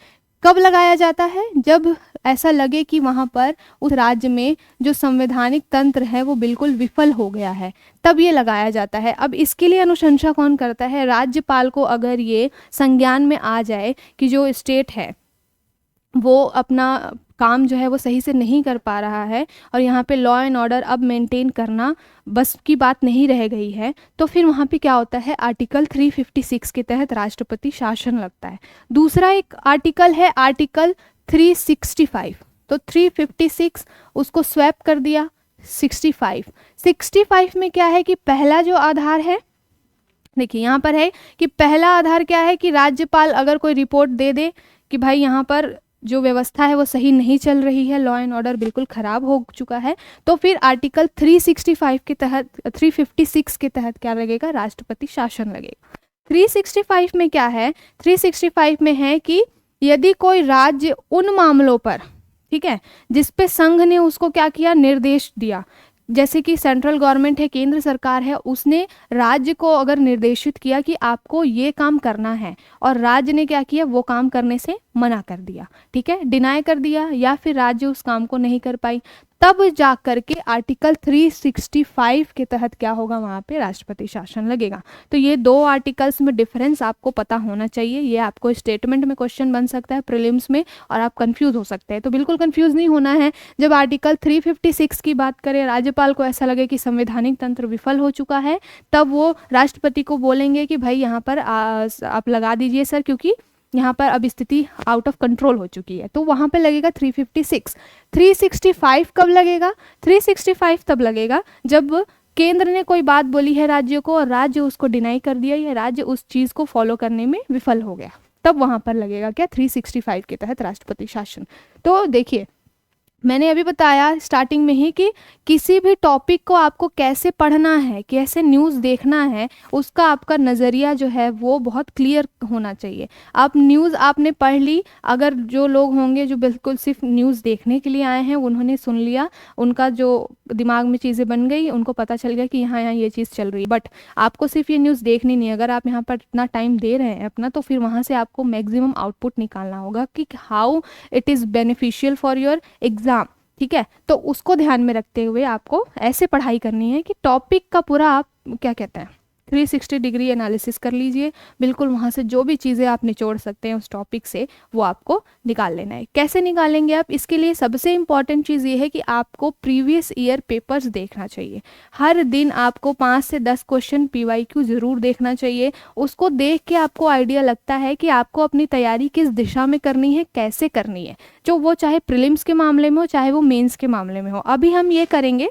कब लगाया जाता है? जब ऐसा लगे कि वहाँ पर उस राज्य में जो संवैधानिक तंत्र है वो बिल्कुल विफल हो गया है, तब ये लगाया जाता है। अब इसके लिए अनुशंसा कौन करता है? राज्यपाल को अगर ये संज्ञान में आ जाए कि जो स्टेट है वो अपना काम जो है वो सही से नहीं कर पा रहा है और यहाँ पे लॉ एंड ऑर्डर अब मेंटेन करना बस की बात नहीं रह गई है, तो फिर वहाँ पे क्या होता है? आर्टिकल 356 के तहत राष्ट्रपति शासन लगता है। दूसरा एक आर्टिकल है आर्टिकल 365, तो 356 उसको स्वैप कर दिया 65 में क्या है कि पहला जो आधार है, देखिए यहाँ पर है कि पहला आधार क्या है कि राज्यपाल अगर कोई रिपोर्ट दे दे कि भाई यहाँ पर जो व्यवस्था है वो सही नहीं चल रही है, लॉ एंड ऑर्डर बिल्कुल ख़राब हो चुका है, तो फिर आर्टिकल 365 के तहत 356 के तहत क्या लगेगा? राष्ट्रपति शासन लगेगा। 365 में क्या है? 365 में है कि यदि कोई राज्य उन मामलों पर, ठीक है, जिस पे संघ ने उसको क्या किया? निर्देश दिया, जैसे कि सेंट्रल गवर्नमेंट है, केंद्र सरकार है, उसने राज्य को अगर निर्देशित किया कि आपको ये काम करना है और राज्य ने क्या किया? वो काम करने से मना कर दिया, ठीक है, डिनाई कर दिया, या फिर राज्य उस काम को नहीं कर पाई, तब जा करके आर्टिकल 365 के तहत क्या होगा? वहाँ पे राष्ट्रपति शासन लगेगा। तो ये दो आर्टिकल्स में डिफरेंस आपको पता होना चाहिए। ये आपको स्टेटमेंट में क्वेश्चन बन सकता है प्रीलिम्स में और आप कंफ्यूज हो सकते हैं, तो बिल्कुल कंफ्यूज नहीं होना है। जब आर्टिकल 356 की बात करें, राज्यपाल को ऐसा लगे कि संवैधानिक तंत्र विफल हो चुका है, तब वो राष्ट्रपति को बोलेंगे कि भाई यहाँ पर आप लगा दीजिए सर, क्योंकि यहाँ पर अब स्थिति आउट ऑफ कंट्रोल हो चुकी है, तो वहाँ पे लगेगा 356। 365 कब लगेगा? 365 तब लगेगा जब केंद्र ने कोई बात बोली है राज्य को और राज्य उसको डिनाई कर दिया या राज्य उस चीज़ को फॉलो करने में विफल हो गया, तब वहाँ पर लगेगा क्या? 365 के तहत राष्ट्रपति शासन। तो देखिए, मैंने अभी बताया स्टार्टिंग में ही कि किसी भी टॉपिक को आपको कैसे पढ़ना है, कैसे न्यूज़ देखना है, उसका आपका नज़रिया जो है वो बहुत क्लियर होना चाहिए। आप न्यूज़ आपने पढ़ ली, अगर जो लोग होंगे जो बिल्कुल सिर्फ न्यूज़ देखने के लिए आए हैं, उन्होंने सुन लिया, उनका जो दिमाग में चीज़ें बन गई, उनको पता चल गया कि यहाँ यहाँ ये चीज़ चल रही है, बट आपको सिर्फ ये न्यूज़ देखनी नहीं। अगर आप यहाँ पर इतना टाइम दे रहे हैं अपना, तो फिर वहाँ से आपको मैक्सिमम आउटपुट निकालना होगा कि how it is beneficial for your exam, ठीक है। तो उसको ध्यान में रखते हुए आपको ऐसे पढ़ाई करनी है कि टॉपिक का पूरा आप क्या कहते हैं 360 डिग्री एनालिसिस कर लीजिए, बिल्कुल वहाँ से जो भी चीज़ें आप निचोड़ सकते हैं उस टॉपिक से, वो आपको निकाल लेना है। कैसे निकालेंगे आप? इसके लिए सबसे इम्पॉर्टेंट चीज़ ये है कि आपको प्रीवियस ईयर पेपर्स देखना चाहिए। हर दिन आपको 5 से 10 क्वेश्चन PYQ ज़रूर देखना चाहिए। उसको देख के आपको आइडिया लगता है कि आपको अपनी तैयारी किस दिशा में करनी है, कैसे करनी है, जो वो चाहे प्रीलिम्स के मामले में हो चाहे वो मेंस के मामले में हो। अभी हम ये करेंगे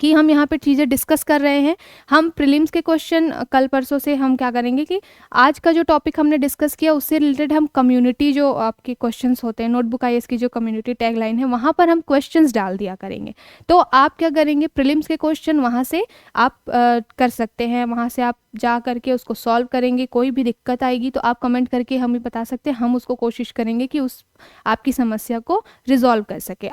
कि हम यहाँ पे चीज़ें डिस्कस कर रहे हैं। हम प्रीलिम्स के क्वेश्चन कल परसों से हम क्या करेंगे कि आज का जो टॉपिक हमने डिस्कस किया उससे रिलेटेड हम कम्युनिटी जो आपके क्वेश्चंस होते हैं, नोटबुक IAS की जो कम्युनिटी टैगलाइन है, वहाँ पर हम क्वेश्चंस डाल दिया करेंगे। तो आप क्या करेंगे, प्रीलिम्स के क्वेश्चन वहाँ से आप कर सकते हैं, वहाँ से आप जा करके उसको सॉल्व करेंगे। कोई भी दिक्कत आएगी तो आप कमेंट करके हमें बता सकते हैं, हम उसको कोशिश करेंगे कि उस आपकी समस्या को रिजॉल्व कर सके,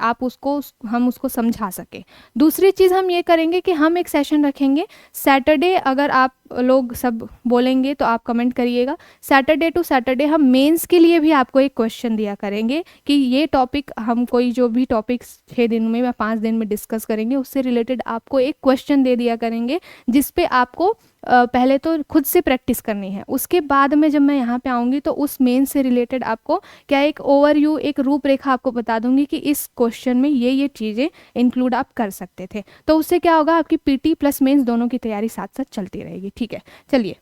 हम उसको समझा सके। दूसरी चीज़ हम ये करेंगे कि हम एक सेशन रखेंगे सैटरडे, अगर आप लोग सब बोलेंगे तो आप कमेंट करिएगा। सैटरडे टू सैटरडे हम मेंस के लिए भी आपको एक क्वेश्चन दिया करेंगे कि ये टॉपिक हम कोई जो भी टॉपिक 6 दिन में या 5 दिन में डिस्कस करेंगे उससे रिलेटेड आपको एक क्वेश्चन दे दिया करेंगे, जिस पे आपको पहले तो खुद से प्रैक्टिस करनी है। उसके बाद में जब मैं यहाँ पे आऊँगी तो उस मेन से रिलेटेड आपको क्या एक ओवरव्यू, एक रूपरेखा आपको बता दूंगी कि इस क्वेश्चन में ये चीज़ें इंक्लूड आप कर सकते थे। तो उससे क्या होगा, आपकी PT प्लस मेंस दोनों की तैयारी साथ साथ चलती रहेगी, ठीक है। चलिए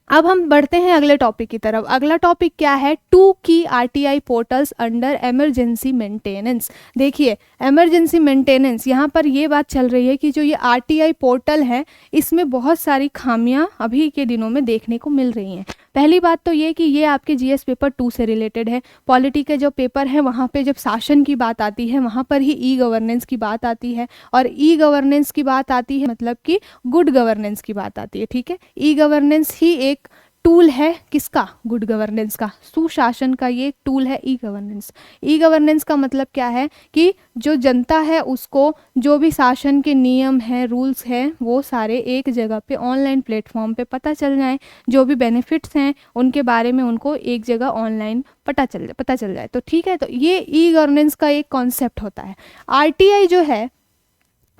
अब हम बढ़ते हैं अगले टॉपिक की तरफ। अगला टॉपिक क्या है, 2 की RTI portals under emergency maintenance. देखिए इमरजेंसी मेंटेनेंस, यहाँ पर ये बात चल रही है कि जो ये RTI पोर्टल है इसमें बहुत सारी खामियां अभी के दिनों में देखने को मिल रही हैं। पहली बात तो ये कि ये आपके GS पेपर 2 से रिलेटेड है। पॉलिटी के जो पेपर है वहाँ पे जब शासन की बात आती है वहाँ पर ही E-गवर्नेंस की बात आती है, और E-गवर्नेंस की बात आती है मतलब कि गुड गवर्नेंस की बात आती है, ठीक है। E-गवर्नेंस ही एक टूल है किसका, गुड गवर्नेंस का, सुशासन का ये एक टूल है ई गवर्नेंस। ई गवर्नेंस का मतलब क्या है कि जो जनता है उसको जो भी शासन के नियम हैं, रूल्स हैं, वो सारे एक जगह पे ऑनलाइन प्लेटफॉर्म पे पता चल जाए, जो भी बेनिफिट्स हैं उनके बारे में उनको एक जगह ऑनलाइन पता चल जाए। तो ठीक है, तो ये ई गवर्नेंस का एक कॉन्सेप्ट होता है। आरटीआई जो है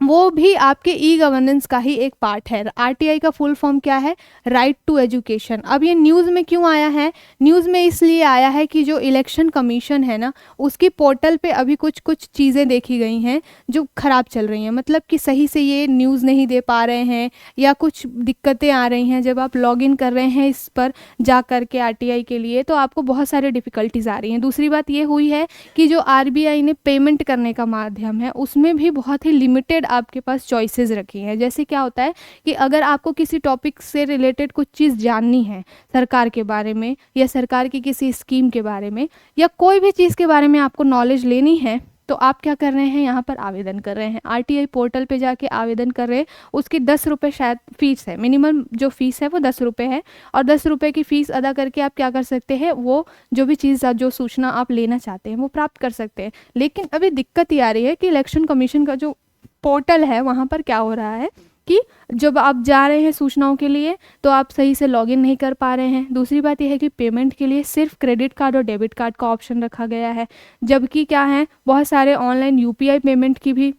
वो भी आपके ई गवर्नेंस का ही एक पार्ट है। आरटीआई का फुल फॉर्म क्या है, राइट टू एजुकेशन। अब ये न्यूज़ में क्यों आया है, न्यूज़ में इसलिए आया है कि जो इलेक्शन कमीशन है ना, उसकी पोर्टल पे अभी कुछ चीज़ें देखी गई हैं जो ख़राब चल रही हैं, मतलब कि सही से ये न्यूज़ नहीं दे पा रहे हैं या कुछ दिक्कतें आ रही हैं। जब आप लॉग इन कर रहे हैं इस पर जा कर के आरटीआई के लिए, तो आपको बहुत सारे डिफ़िकल्टीज आ रही हैं। दूसरी बात ये हुई है कि जो आरबीआई ने पेमेंट करने का माध्यम है उसमें भी बहुत ही लिमिटेड आपके पास चॉइसेस रखी हैं। जैसे क्या होता है कि अगर आपको किसी टॉपिक से रिलेटेड कुछ चीज़ जाननी है सरकार के बारे में या सरकार की किसी स्कीम के बारे में या कोई भी चीज़ के बारे में आपको नॉलेज लेनी है, तो आप क्या कर रहे हैं, यहाँ पर आवेदन कर रहे हैं, आरटीआई पोर्टल पे जाके आवेदन कर रहे हैं। उसकी 10 रुपये शायद फ़ीस है, मिनिमम जो फ़ीस है वो 10 रुपये है, और 10 रुपये की फ़ीस अदा करके आप क्या कर सकते हैं, वो जो भी चीज़ जो सूचना आप लेना चाहते हैं वो प्राप्त कर सकते हैं। लेकिन अभी दिक्कत ये आ रही है कि इलेक्शन कमीशन का जो पोर्टल है वहाँ पर क्या हो रहा है कि जब आप जा रहे हैं सूचनाओं के लिए तो आप सही से लॉगिन नहीं कर पा रहे हैं। दूसरी बात यह है कि पेमेंट के लिए सिर्फ क्रेडिट कार्ड और डेबिट कार्ड का ऑप्शन रखा गया है, जबकि क्या है, बहुत सारे ऑनलाइन यूपीआई पेमेंट की भी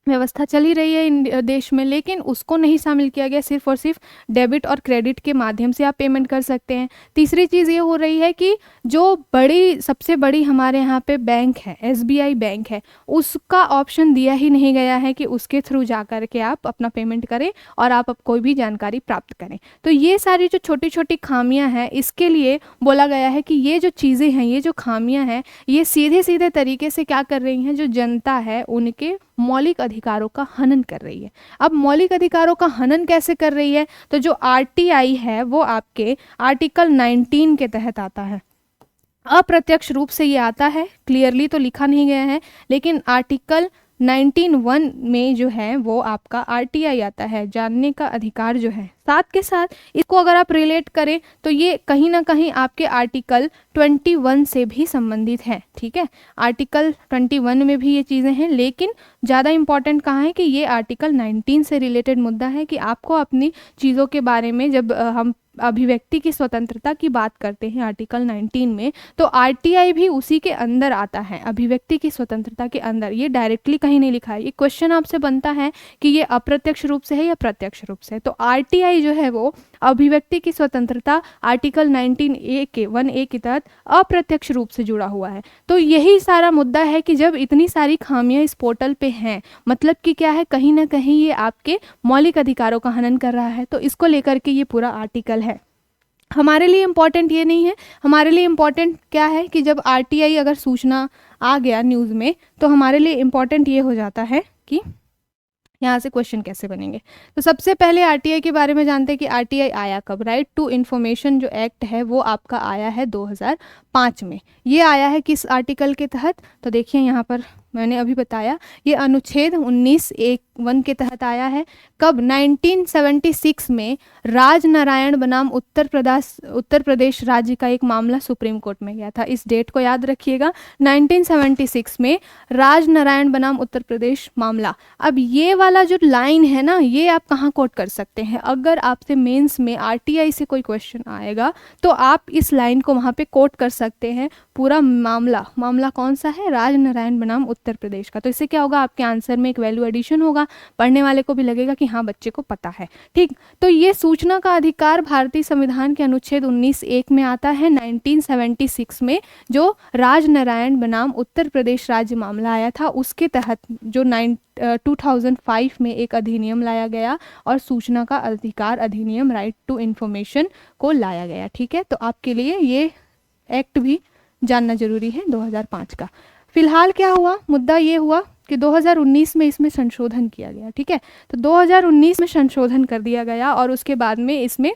व्यवस्था चली रही है इन देश में, लेकिन उसको नहीं शामिल किया गया। सिर्फ और सिर्फ डेबिट और क्रेडिट के माध्यम से आप पेमेंट कर सकते हैं। तीसरी चीज़ ये हो रही है कि जो सबसे बड़ी हमारे यहाँ पे बैंक है, एसबीआई बैंक है, उसका ऑप्शन दिया ही नहीं गया है कि उसके थ्रू जा कर के आप अपना पेमेंट करें और आप कोई भी जानकारी प्राप्त करें। तो ये सारी जो छोटी छोटी खामियां हैं, इसके लिए बोला गया है कि ये जो चीज़ें हैं, ये जो खामियां हैं, ये सीधे सीधे तरीके से क्या कर रही हैं, जो जनता है उनके मौलिक अधिकारों का हनन कर रही है। अब मौलिक अधिकारों का हनन कैसे कर रही है, तो जो आरटीआई है वो आपके आर्टिकल 19 के तहत आता है। अप्रत्यक्ष रूप से ये आता है, क्लियरली तो लिखा नहीं गया है, लेकिन आर्टिकल 19(1) में जो है वो आपका आरटीआई आता है, जानने का अधिकार जो है। साथ के साथ इसको अगर आप रिलेट करें तो ये कहीं ना कहीं आपके आर्टिकल 21 से भी संबंधित है। ठीक है, आर्टिकल 21 में भी ये चीज़ें हैं, लेकिन ज़्यादा इम्पॉर्टेंट कहाँ है कि ये आर्टिकल 19 से रिलेटेड मुद्दा है कि आपको अपनी चीज़ों के बारे में, जब हम अभिव्यक्ति की स्वतंत्रता की बात करते हैं आर्टिकल 19 में, तो आरटीआई भी उसी के अंदर आता है, अभिव्यक्ति की स्वतंत्रता के अंदर। ये डायरेक्टली कहीं नहीं लिखा है। ये क्वेश्चन आपसे बनता है कि ये अप्रत्यक्ष रूप से है या प्रत्यक्ष रूप से, तो आरटीआई जो है वो अभिव्यक्ति की स्वतंत्रता आर्टिकल 19A के 1A के तहत अप्रत्यक्ष रूप से जुड़ा हुआ है। तो यही सारा मुद्दा है कि जब इतनी सारी खामियां इस पोर्टल पे हैं, मतलब कि क्या है, कहीं ना कहीं ये आपके मौलिक अधिकारों का हनन कर रहा है। तो इसको लेकर के ये पूरा आर्टिकल है। हमारे लिए इम्पॉर्टेंट ये नहीं है, हमारे लिए इम्पॉर्टेंट क्या है कि जब आरटीआई अगर सूचना आ गया न्यूज़ में, तो हमारे लिए इम्पॉर्टेंट ये हो जाता है कि यहाँ से क्वेश्चन कैसे बनेंगे। तो सबसे पहले आरटीआई के बारे में जानते हैं कि आरटीआई आया कब। राइट टू इन्फॉर्मेशन जो एक्ट है वो आपका आया है 2005 में। ये आया है किस आर्टिकल के तहत, तो देखिए यहाँ पर मैंने अभी बताया, ये अनुच्छेद 19(1) के तहत आया है। कब, 1976 में राजनारायण बनाम उत्तर प्रदेश राज्य का एक मामला सुप्रीम कोर्ट में गया था। इस डेट को याद रखिएगा, 1976 में राजनारायण बनाम उत्तर प्रदेश मामला। अब ये वाला जो लाइन है ना, ये आप कहाँ कोट कर सकते हैं, अगर आपसे मेंस में आरटीआई से कोई क्वेश्चन आएगा तो आप इस लाइन को वहाँ पे कोट कर सकते हैं। पूरा मामला कौन सा है, राजनारायण बनाम उत्तर प्रदेश का। तो इससे क्या होगा, आपके आंसर में एक वैल्यू एडिशन होगा, पढ़ने वाले को भी लगेगा कि हाँ बच्चे को पता है। ठीक, तो ये सूचना का अधिकार भारतीय संविधान के अनुच्छेद 19(1) में आता है। 1976 में जो राजनारायण बनाम उत्तर प्रदेश राज्य मामला आया था, उसके तहत जो 2005 में एक अधिनियम लाया गया और सूचना का अधिकार अधिनियम, राइट टू इन्फॉर्मेशन को लाया गया। ठीक है, तो आपके लिए ये एक्ट भी जानना जरूरी है 2005 का। फिलहाल क्या हुआ, मुद्दा ये हुआ कि 2019 में इसमें संशोधन किया गया। ठीक है, तो 2019 में संशोधन कर दिया गया और उसके बाद में इसमें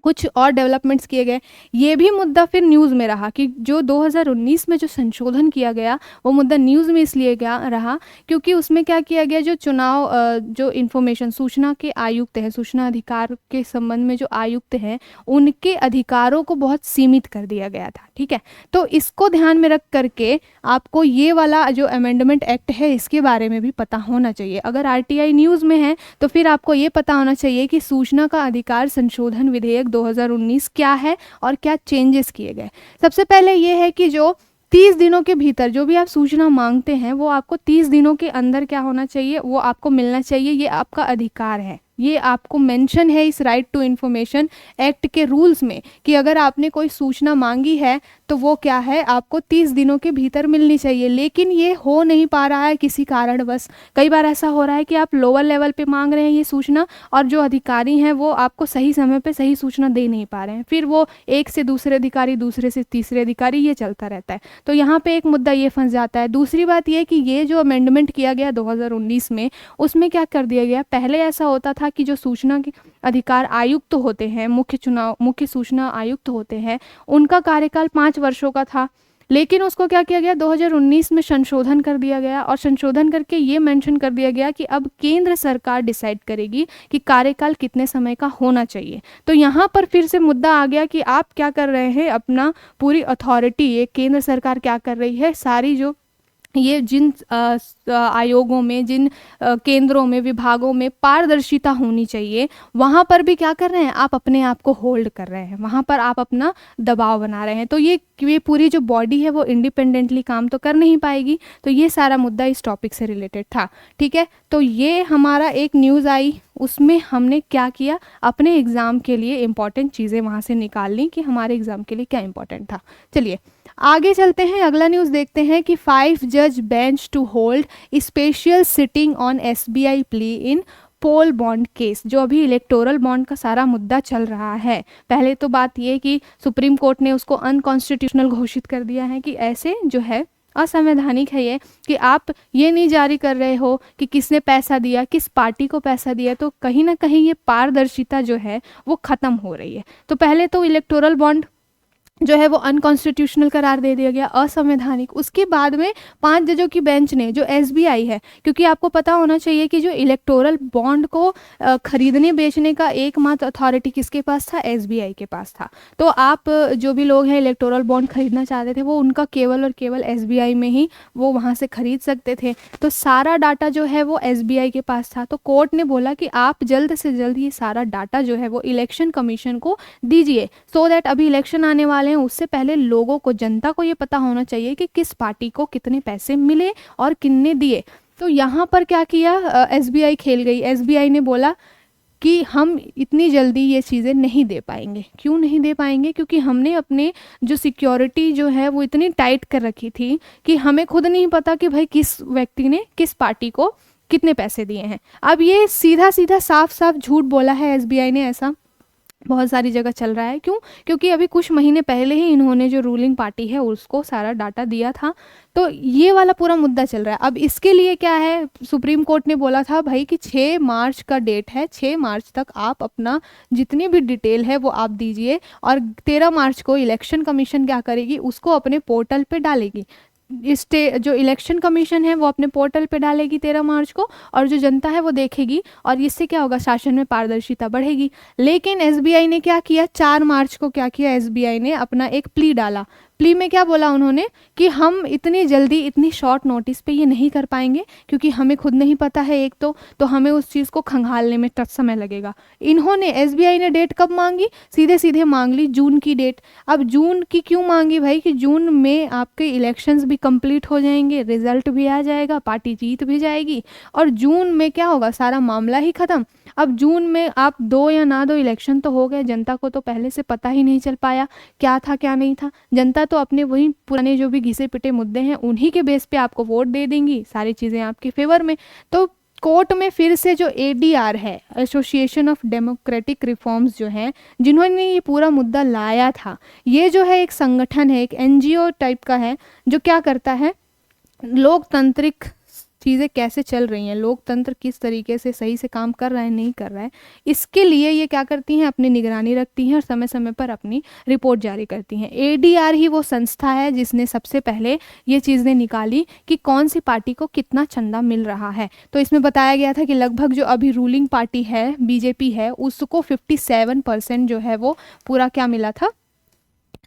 कुछ और डेवलपमेंट्स किए गए। ये भी मुद्दा फिर न्यूज़ में रहा कि जो 2019 में जो संशोधन किया गया वो मुद्दा न्यूज़ में इसलिए गया रहा क्योंकि उसमें क्या किया गया, जो चुनाव जो इन्फॉर्मेशन सूचना के आयुक्त हैं, सूचना अधिकार के संबंध में जो आयुक्त हैं, उनके अधिकारों को बहुत सीमित कर दिया गया था। ठीक है, तो इसको ध्यान में रख करके आपको ये वाला जो अमेंडमेंट एक्ट है इसके बारे में भी पता होना चाहिए। अगर आरटीआई न्यूज़ में है तो फिर आपको ये पता होना चाहिए कि सूचना का अधिकार संशोधन विधेयक 2019 क्या है और क्या चेंजेस किए गए। सबसे पहले ये है कि जो 30 दिनों के भीतर जो भी आप सूचना मांगते हैं वो आपको 30 दिनों के अंदर क्या होना चाहिए, वो आपको मिलना चाहिए। ये आपका अधिकार है, ये आपको मेंशन है इस राइट टू इन्फॉर्मेशन एक्ट के रूल्स में कि अगर आपने कोई सूचना मांगी है तो वो क्या है, आपको 30 दिनों के भीतर मिलनी चाहिए। लेकिन ये हो नहीं पा रहा है किसी कारणवश। कई बार ऐसा हो रहा है कि आप लोअर लेवल पे मांग रहे हैं ये सूचना और जो अधिकारी हैं वो आपको सही समय पे सही सूचना दे नहीं पा रहे हैं, फिर वो एक से दूसरे अधिकारी, दूसरे से तीसरे अधिकारी, ये चलता रहता है। तो यहाँ पे एक मुद्दा ये फंस जाता है। दूसरी बात ये कि ये जो अमेंडमेंट किया गया 2019 में, उसमें क्या कर दिया गया, पहले ऐसा होता था कि जो सूचना के अधिकार आयुक्त होते हैं, मुख्य सूचना आयुक्त होते हैं, उनका कार्यकाल 5 वर्षों का था। लेकिन उसको क्या किया गया, 2019 में संशोधन कर दिया गया और संशोधन करके ये मेंशन कर दिया गया कि अब केंद्र सरकार डिसाइड करेगी कि कार्यकाल कितने समय का होना चाहिए। तो यहाँ पर फिर से मुद्दा आ गया कि आप क्या कर रहे हैं, अपना पूरी अथॉरिटी, ये केंद्र सरकार क्या कर रही है, सारी जो ये जिन आयोगों में, जिन केंद्रों में, विभागों में पारदर्शिता होनी चाहिए, वहाँ पर भी क्या कर रहे हैं, आप अपने आप को होल्ड कर रहे हैं, वहाँ पर आप अपना दबाव बना रहे हैं। तो ये पूरी जो बॉडी है वो इंडिपेंडेंटली काम तो कर नहीं पाएगी। तो ये सारा मुद्दा इस टॉपिक से रिलेटेड था। ठीक है, तो ये हमारा एक न्यूज़ आई, उसमें हमने क्या किया, अपने एग्ज़ाम के लिए इंपॉर्टेंट चीज़ें वहाँ से निकाल ली कि हमारे एग्ज़ाम के लिए क्या इंपॉर्टेंट था। चलिए आगे चलते हैं, अगला न्यूज़ देखते हैं कि 5 जज bench to hold special sitting on SBI plea in poll bond case. जो अभी इलेक्टोरल बॉन्ड का सारा मुद्दा चल रहा है, पहले तो बात ये कि सुप्रीम कोर्ट ने उसको अनकॉन्स्टिट्यूशनल घोषित कर दिया है कि ऐसे जो है असंवैधानिक है ये, कि आप ये नहीं जारी कर रहे हो कि किसने पैसा दिया, किस पार्टी को पैसा दिया। तो कहीं ना कहीं ये पारदर्शिता जो है वो ख़त्म हो रही है। तो पहले तो इलेक्टोरल बॉन्ड जो है वो अनकॉन्स्टिट्यूशनल करार दे दिया गया, असंवैधानिक। उसके बाद में 5 जजों की बेंच ने, जो एसबीआई है, क्योंकि आपको पता होना चाहिए कि जो इलेक्टोरल बॉन्ड को खरीदने बेचने का एकमात्र अथॉरिटी किसके पास था, एसबीआई के पास था। तो आप जो भी लोग हैं इलेक्टोरल बॉन्ड खरीदना चाहते थे वो उनका केवल और केवल एसबीआई में ही वो वहाँ से खरीद सकते थे। तो सारा डाटा जो है वो एसबीआई के पास था। तो कोर्ट ने बोला कि आप जल्द से जल्द ये सारा डाटा जो है वो इलेक्शन कमीशन को दीजिए, सो दैट अभी इलेक्शन आने वाले हैं, उससे पहले लोगों को, जनता को ये पता होना चाहिए कि किस पार्टी को कितने पैसे मिले और कितने दिए। तो यहाँ पर क्या किया, एसबीआई खेल गई। एसबीआई ने बोला कि हम इतनी जल्दी ये चीज़ें नहीं दे पाएंगे। क्यों नहीं दे पाएंगे, क्योंकि हमने अपने जो सिक्योरिटी जो है वो इतनी टाइट कर रखी थी कि हमें खुद नहीं पता कि भाई किस व्यक्ति ने किस पार्टी को कितने पैसे दिए हैं। अब ये सीधा सीधा साफ साफ झूठ बोला है एसबीआई ने, ऐसा बहुत सारी जगह चल रहा है। क्यों, क्योंकि अभी कुछ महीने पहले ही इन्होंने जो रूलिंग पार्टी है उसको सारा डाटा दिया था। तो ये वाला पूरा मुद्दा चल रहा है। अब इसके लिए क्या है, सुप्रीम कोर्ट ने बोला था भाई कि 6 मार्च का डेट है, 6 मार्च तक आप अपना जितनी भी डिटेल है वो आप दीजिए, और 13 मार्च को इलेक्शन कमीशन क्या करेगी, उसको अपने पोर्टल पे डालेगी। जो इलेक्शन कमीशन है वो अपने पोर्टल पे डालेगी 13 मार्च को, और जो जनता है वो देखेगी, और इससे क्या होगा, शासन में पारदर्शिता बढ़ेगी। लेकिन एसबीआई ने क्या किया, 4 मार्च को क्या किया, एसबीआई ने अपना एक प्ली डाला। प्ली में क्या बोला उन्होंने कि हम इतनी जल्दी, इतनी शॉर्ट नोटिस पे ये नहीं कर पाएंगे, क्योंकि हमें खुद नहीं पता है एक तो हमें उस चीज़ को खंगालने में समय लगेगा। इन्होंने, एसबीआई ने डेट कब मांगी, सीधे सीधे मांग ली जून की डेट। अब जून की क्यों मांगी भाई, कि जून में आपके इलेक्शंस भी कंप्लीट हो जाएंगे, रिजल्ट भी आ जाएगा, पार्टी जीत भी जाएगी, और जून में क्या होगा, सारा मामला ही खत्म। अब जून में आप दो या ना दो, इलेक्शन तो हो गए, जनता को तो पहले से पता ही नहीं चल पाया क्या था क्या नहीं था। जनता तो अपने वही पुराने जो भी घिसे पिटे मुद्दे हैं उन्हीं के बेस पे आपको वोट दे देंगी, सारी चीज़ें आपके फेवर में। तो कोर्ट में फिर से जो एडीआर है, एसोसिएशन ऑफ डेमोक्रेटिक रिफॉर्म्स जो हैं, जिन्होंने ये पूरा मुद्दा लाया था, ये जो है एक संगठन है, एक एनजीओ टाइप का है, जो क्या करता है, लोकतांत्रिक चीज़ें कैसे चल रही हैं, लोकतंत्र किस तरीके से सही से काम कर रहा है नहीं कर रहा है, इसके लिए ये क्या करती हैं, अपनी निगरानी रखती हैं और समय समय पर अपनी रिपोर्ट जारी करती हैं। एडीआर ही वो संस्था है जिसने सबसे पहले ये चीज़ें निकाली कि कौन सी पार्टी को कितना चंदा मिल रहा है। तो इसमें बताया गया था कि लगभग जो अभी रूलिंग पार्टी है बीजेपी है, उसको 57% जो है वो पूरा क्या मिला था,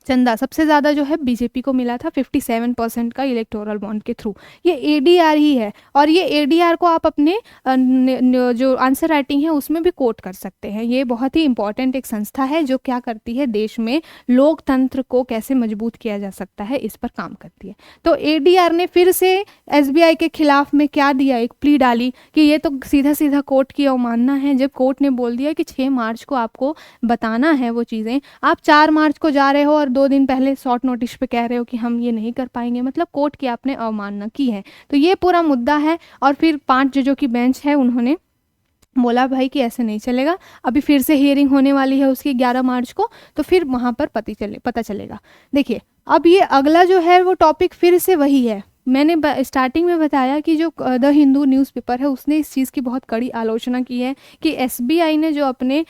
चंदा सबसे ज़्यादा जो है बीजेपी को मिला था 57% का इलेक्टोरल बॉन्ड के थ्रू। ये एडीआर ही है और ये एडीआर को आप अपने जो आंसर राइटिंग है उसमें भी कोट कर सकते हैं। ये बहुत ही इंपॉर्टेंट एक संस्था है जो क्या करती है, देश में लोकतंत्र को कैसे मजबूत किया जा सकता है इस पर काम करती है। तो एडीआर ने फिर से एसबीआई के खिलाफ में क्या दिया, एक प्ली डाली कि ये तो सीधा सीधा कोर्ट की अवमानना है। जब कोर्ट ने बोल दिया कि 6 मार्च को आपको बताना है वो चीज़ें, आप 4 मार्च को जा रहे हो और 2 दिन पहले शॉर्ट नोटिस पे कह रहे हो कि हम ये नहीं कर पाएंगे, मतलब कोर्ट की आपने अवमानना की है। तो ये पूरा मुद्दा है और फिर 5 जजों की बेंच है, उन्होंने बोला भाई कि ऐसे नहीं चलेगा। अभी फिर से हियरिंग होने वाली है उसकी 11 मार्च को, तो फिर वहाँ पर पता चलेगा। देखिए अब ये अगला जो है वो टॉपिक फिर से वही है। मैंने स्टार्टिंग में बताया कि जो द हिंदू न्यूज़पेपर है उसने इस चीज़ की बहुत कड़ी आलोचना की है कि एसबीआई ने जो अपने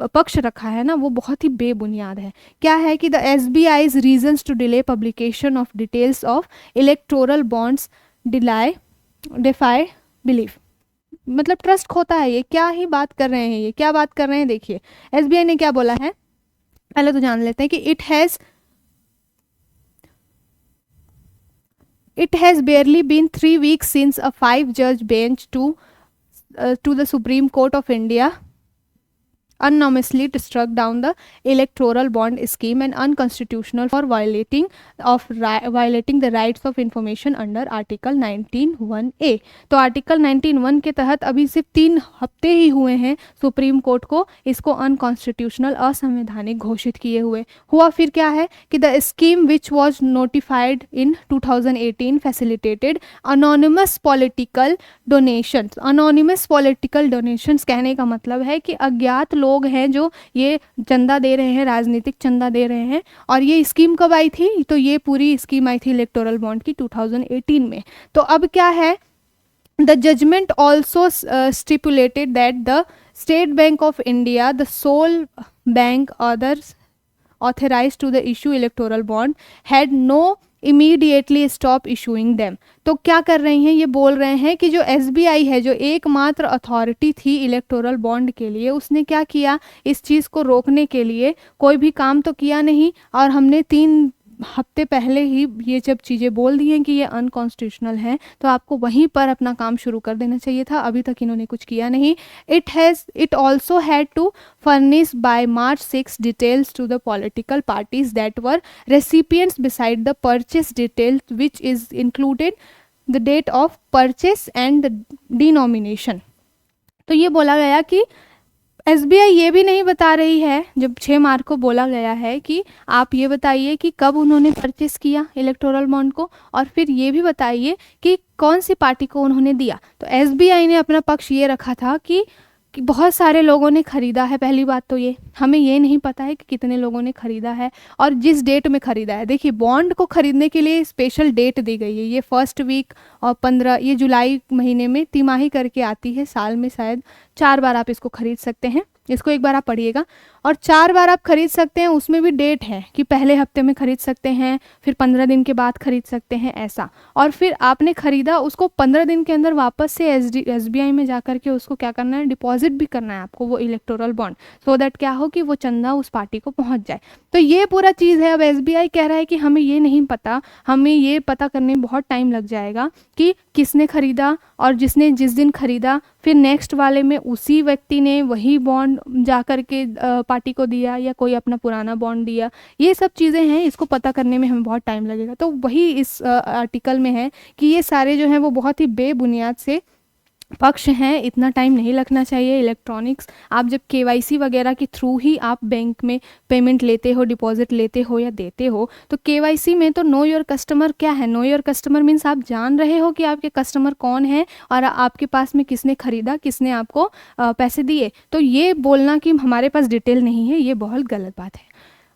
पक्ष रखा है ना वो बहुत ही बेबुनियाद है। क्या है कि the SBI's reasons to delay publication of details of electoral bonds defy belief, मतलब ट्रस्ट खोता है। ये क्या ही बात कर रहे हैं, ये क्या बात कर रहे हैं। देखिए एसबीआई ने क्या बोला है, पहले तो जान लेते हैं कि It has barely been 3 weeks since a 5-judge bench to the Supreme Court of India unanimously struck down the electoral bond scheme and unconstitutional for violating the rights of information under Article 19(1)(a। तो आर्टिकल 19(1) के तहत अभी सिर्फ 3 हफ्ते ही हुए हैं सुप्रीम कोर्ट को इसको अनकॉन्स्टिट्यूशनल असंवैधानिक घोषित किए हुए। हुआ फिर क्या है कि the scheme which was notified in 2018 facilitated anonymous political donations. Anonymous political donations कहने का मतलब है कि अज्ञात लोग हैं जो ये चंदा दे रहे हैं, राजनीतिक चंदा दे रहे हैं। और ये स्कीम कब आई थी, तो ये पूरी स्कीम आई थी इलेक्टोरल बॉन्ड की 2018 में। तो अब क्या है, the judgement also stipulated that the State Bank of India, the sole bank others authorized to the issue electoral bond had no immediately stop issuing them। तो क्या कर रही हैं, ये बोल रहे हैं कि जो एसबीआई है जो एकमात्र अथॉरिटी थी इलेक्टोरल बॉन्ड के लिए, उसने क्या किया, इस चीज़ को रोकने के लिए कोई भी काम तो किया नहीं। और हमने 3 हफ्ते पहले ही ये जब चीज़ें बोल दी हैं कि ये अनकॉन्स्टिट्यूशनल हैं, तो आपको वहीं पर अपना काम शुरू कर देना चाहिए था। अभी तक इन्होंने कुछ किया नहीं। It also had to furnish by March 6 details to the political parties that were recipients beside the purchase details, which is included the date of purchase and the denomination। तो ये बोला गया कि एसबीआई ये भी नहीं बता रही है, जब 6 मार्च को बोला गया है कि आप ये बताइए कि कब उन्होंने परचेस किया इलेक्टोरल बॉन्ड को, और फिर ये भी बताइए कि कौन सी पार्टी को उन्होंने दिया। तो एसबीआई ने अपना पक्ष ये रखा था कि बहुत सारे लोगों ने ख़रीदा है। पहली बात तो ये हमें ये नहीं पता है कि कितने लोगों ने ख़रीदा है और जिस डेट में ख़रीदा है। देखिए बॉन्ड को ख़रीदने के लिए स्पेशल डेट दी गई है, ये फर्स्ट वीक और 15 ये जुलाई महीने में तिमाही करके आती है, साल में शायद 4 बार आप इसको ख़रीद सकते हैं। इसको एक बार आप पढ़िएगा, और 4 बार आप खरीद सकते हैं। उसमें भी डेट है कि पहले हफ्ते में खरीद सकते हैं, फिर 15 दिन के बाद खरीद सकते हैं, ऐसा। और फिर आपने खरीदा उसको 15 दिन के अंदर वापस से एसबीआई में जाकर के उसको क्या करना है, डिपॉजिट भी करना है आपको वो इलेक्टोरल बॉन्ड, सो दैट क्या हो कि वो चंदा उस पार्टी को पहुंच जाए। तो ये पूरा चीज़ है। अब एसबीआई कह रहा है कि हमें ये नहीं पता, हमें ये पता करने में बहुत टाइम लग जाएगा कि किसने खरीदा, और जिसने जिस दिन खरीदा फिर नेक्स्ट वाले में उसी व्यक्ति ने वही बॉन्ड जा कर के पार्टी को दिया या कोई अपना पुराना बॉन्ड दिया। ये सब चीज़ें हैं, इसको पता करने में हमें बहुत टाइम लगेगा। तो वही इस आर्टिकल में है कि ये सारे जो हैं वो बहुत ही बेबुनियाद से पक्ष हैं, इतना टाइम नहीं लगना चाहिए। इलेक्ट्रॉनिक्स आप जब केवाईसी वगैरह के थ्रू ही आप बैंक में पेमेंट लेते हो, डिपॉजिट लेते हो या देते हो, तो केवाईसी में तो नो योर कस्टमर क्या है, नो योर कस्टमर मीन्स आप जान रहे हो कि आपके कस्टमर कौन है और आपके पास में किसने खरीदा, किसने आपको पैसे दिए। तो ये बोलना कि हमारे पास डिटेल नहीं है, ये बहुत गलत बात है।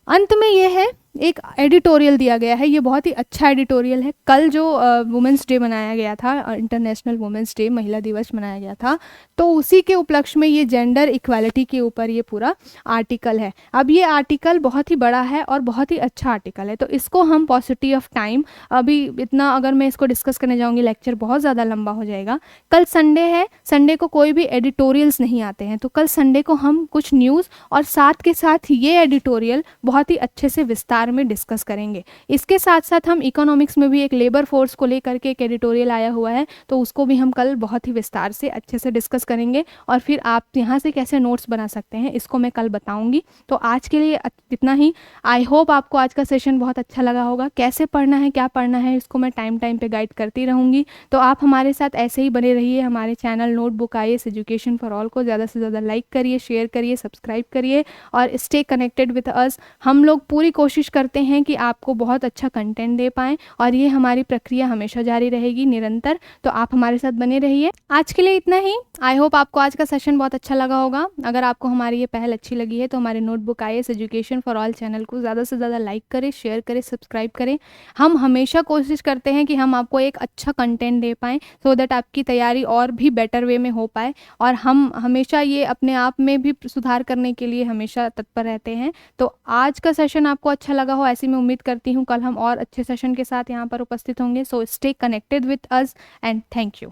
अंत में ये है एक एडिटोरियल दिया गया है, ये बहुत ही अच्छा एडिटोरियल है। कल जो वुमेंस डे मनाया गया था, इंटरनेशनल वुमेंस डे, महिला दिवस मनाया गया था, तो उसी के उपलक्ष्य में ये जेंडर इक्वालिटी के ऊपर ये पूरा आर्टिकल है। अब ये आर्टिकल बहुत ही बड़ा है और बहुत ही अच्छा आर्टिकल है, तो इसको हम पॉसिटी ऑफ टाइम, अभी इतना अगर मैं इसको डिस्कस करने जाऊँगी लेक्चर बहुत ज़्यादा लंबा हो जाएगा। कल संडे है, संडे को कोई भी एडिटोरियल्स नहीं आते हैं, तो कल संडे को हम कुछ न्यूज़ और साथ के साथ ये एडिटोरियल बहुत ही अच्छे से विस्तार में डिस्कस करेंगे। इसके साथ साथ हम इकोनॉमिक्स में भी एक लेबर फोर्स को लेकर के एक एडिटोरियल आया हुआ है, तो उसको भी हम कल बहुत ही विस्तार से अच्छे से डिस्कस करेंगे, और फिर आप यहाँ से कैसे नोट्स बना सकते हैं इसको मैं कल बताऊँगी। तो आज के लिए इतना ही। आई होप आपको आज का सेशन बहुत अच्छा लगा होगा। कैसे पढ़ना है, क्या पढ़ना है, इसको मैं टाइम टाइम पे गाइड करती रहूँगी। तो आप हमारे साथ ऐसे ही बने रहिए। हमारे channel notebook IAS education for all को ज़्यादा से ज़्यादा लाइक करिए, शेयर करिए, सब्सक्राइब करिए और स्टे कनेक्टेड विद अस। हम लोग पूरी कोशिश करते हैं कि आपको बहुत अच्छा कंटेंट दे पाएँ, और ये हमारी प्रक्रिया हमेशा जारी रहेगी, निरंतर। तो आप हमारे साथ बने रहिए। आज के लिए इतना ही। आई होप आपको आज का सेशन बहुत अच्छा लगा होगा। अगर आपको हमारी ये पहल अच्छी लगी है तो हमारे notebook IAS education for all channel को ज़्यादा से ज़्यादा लाइक करें, शेयर करें, सब्सक्राइब करें। हम हमेशा कोशिश करते हैं कि हम आपको एक अच्छा कंटेंट दे पाएँ, सो दैट आपकी तैयारी और भी बेटर वे में हो पाए, और हम हमेशा ये अपने आप में भी सुधार करने के लिए हमेशा तत्पर रहते हैं। तो आज का सेशन आपको अच्छा लगा हो, ऐसी मैं उम्मीद करती हूँ। कल हम और अच्छे सेशन के साथ यहाँ पर उपस्थित होंगे। So stay connected with us and thank you.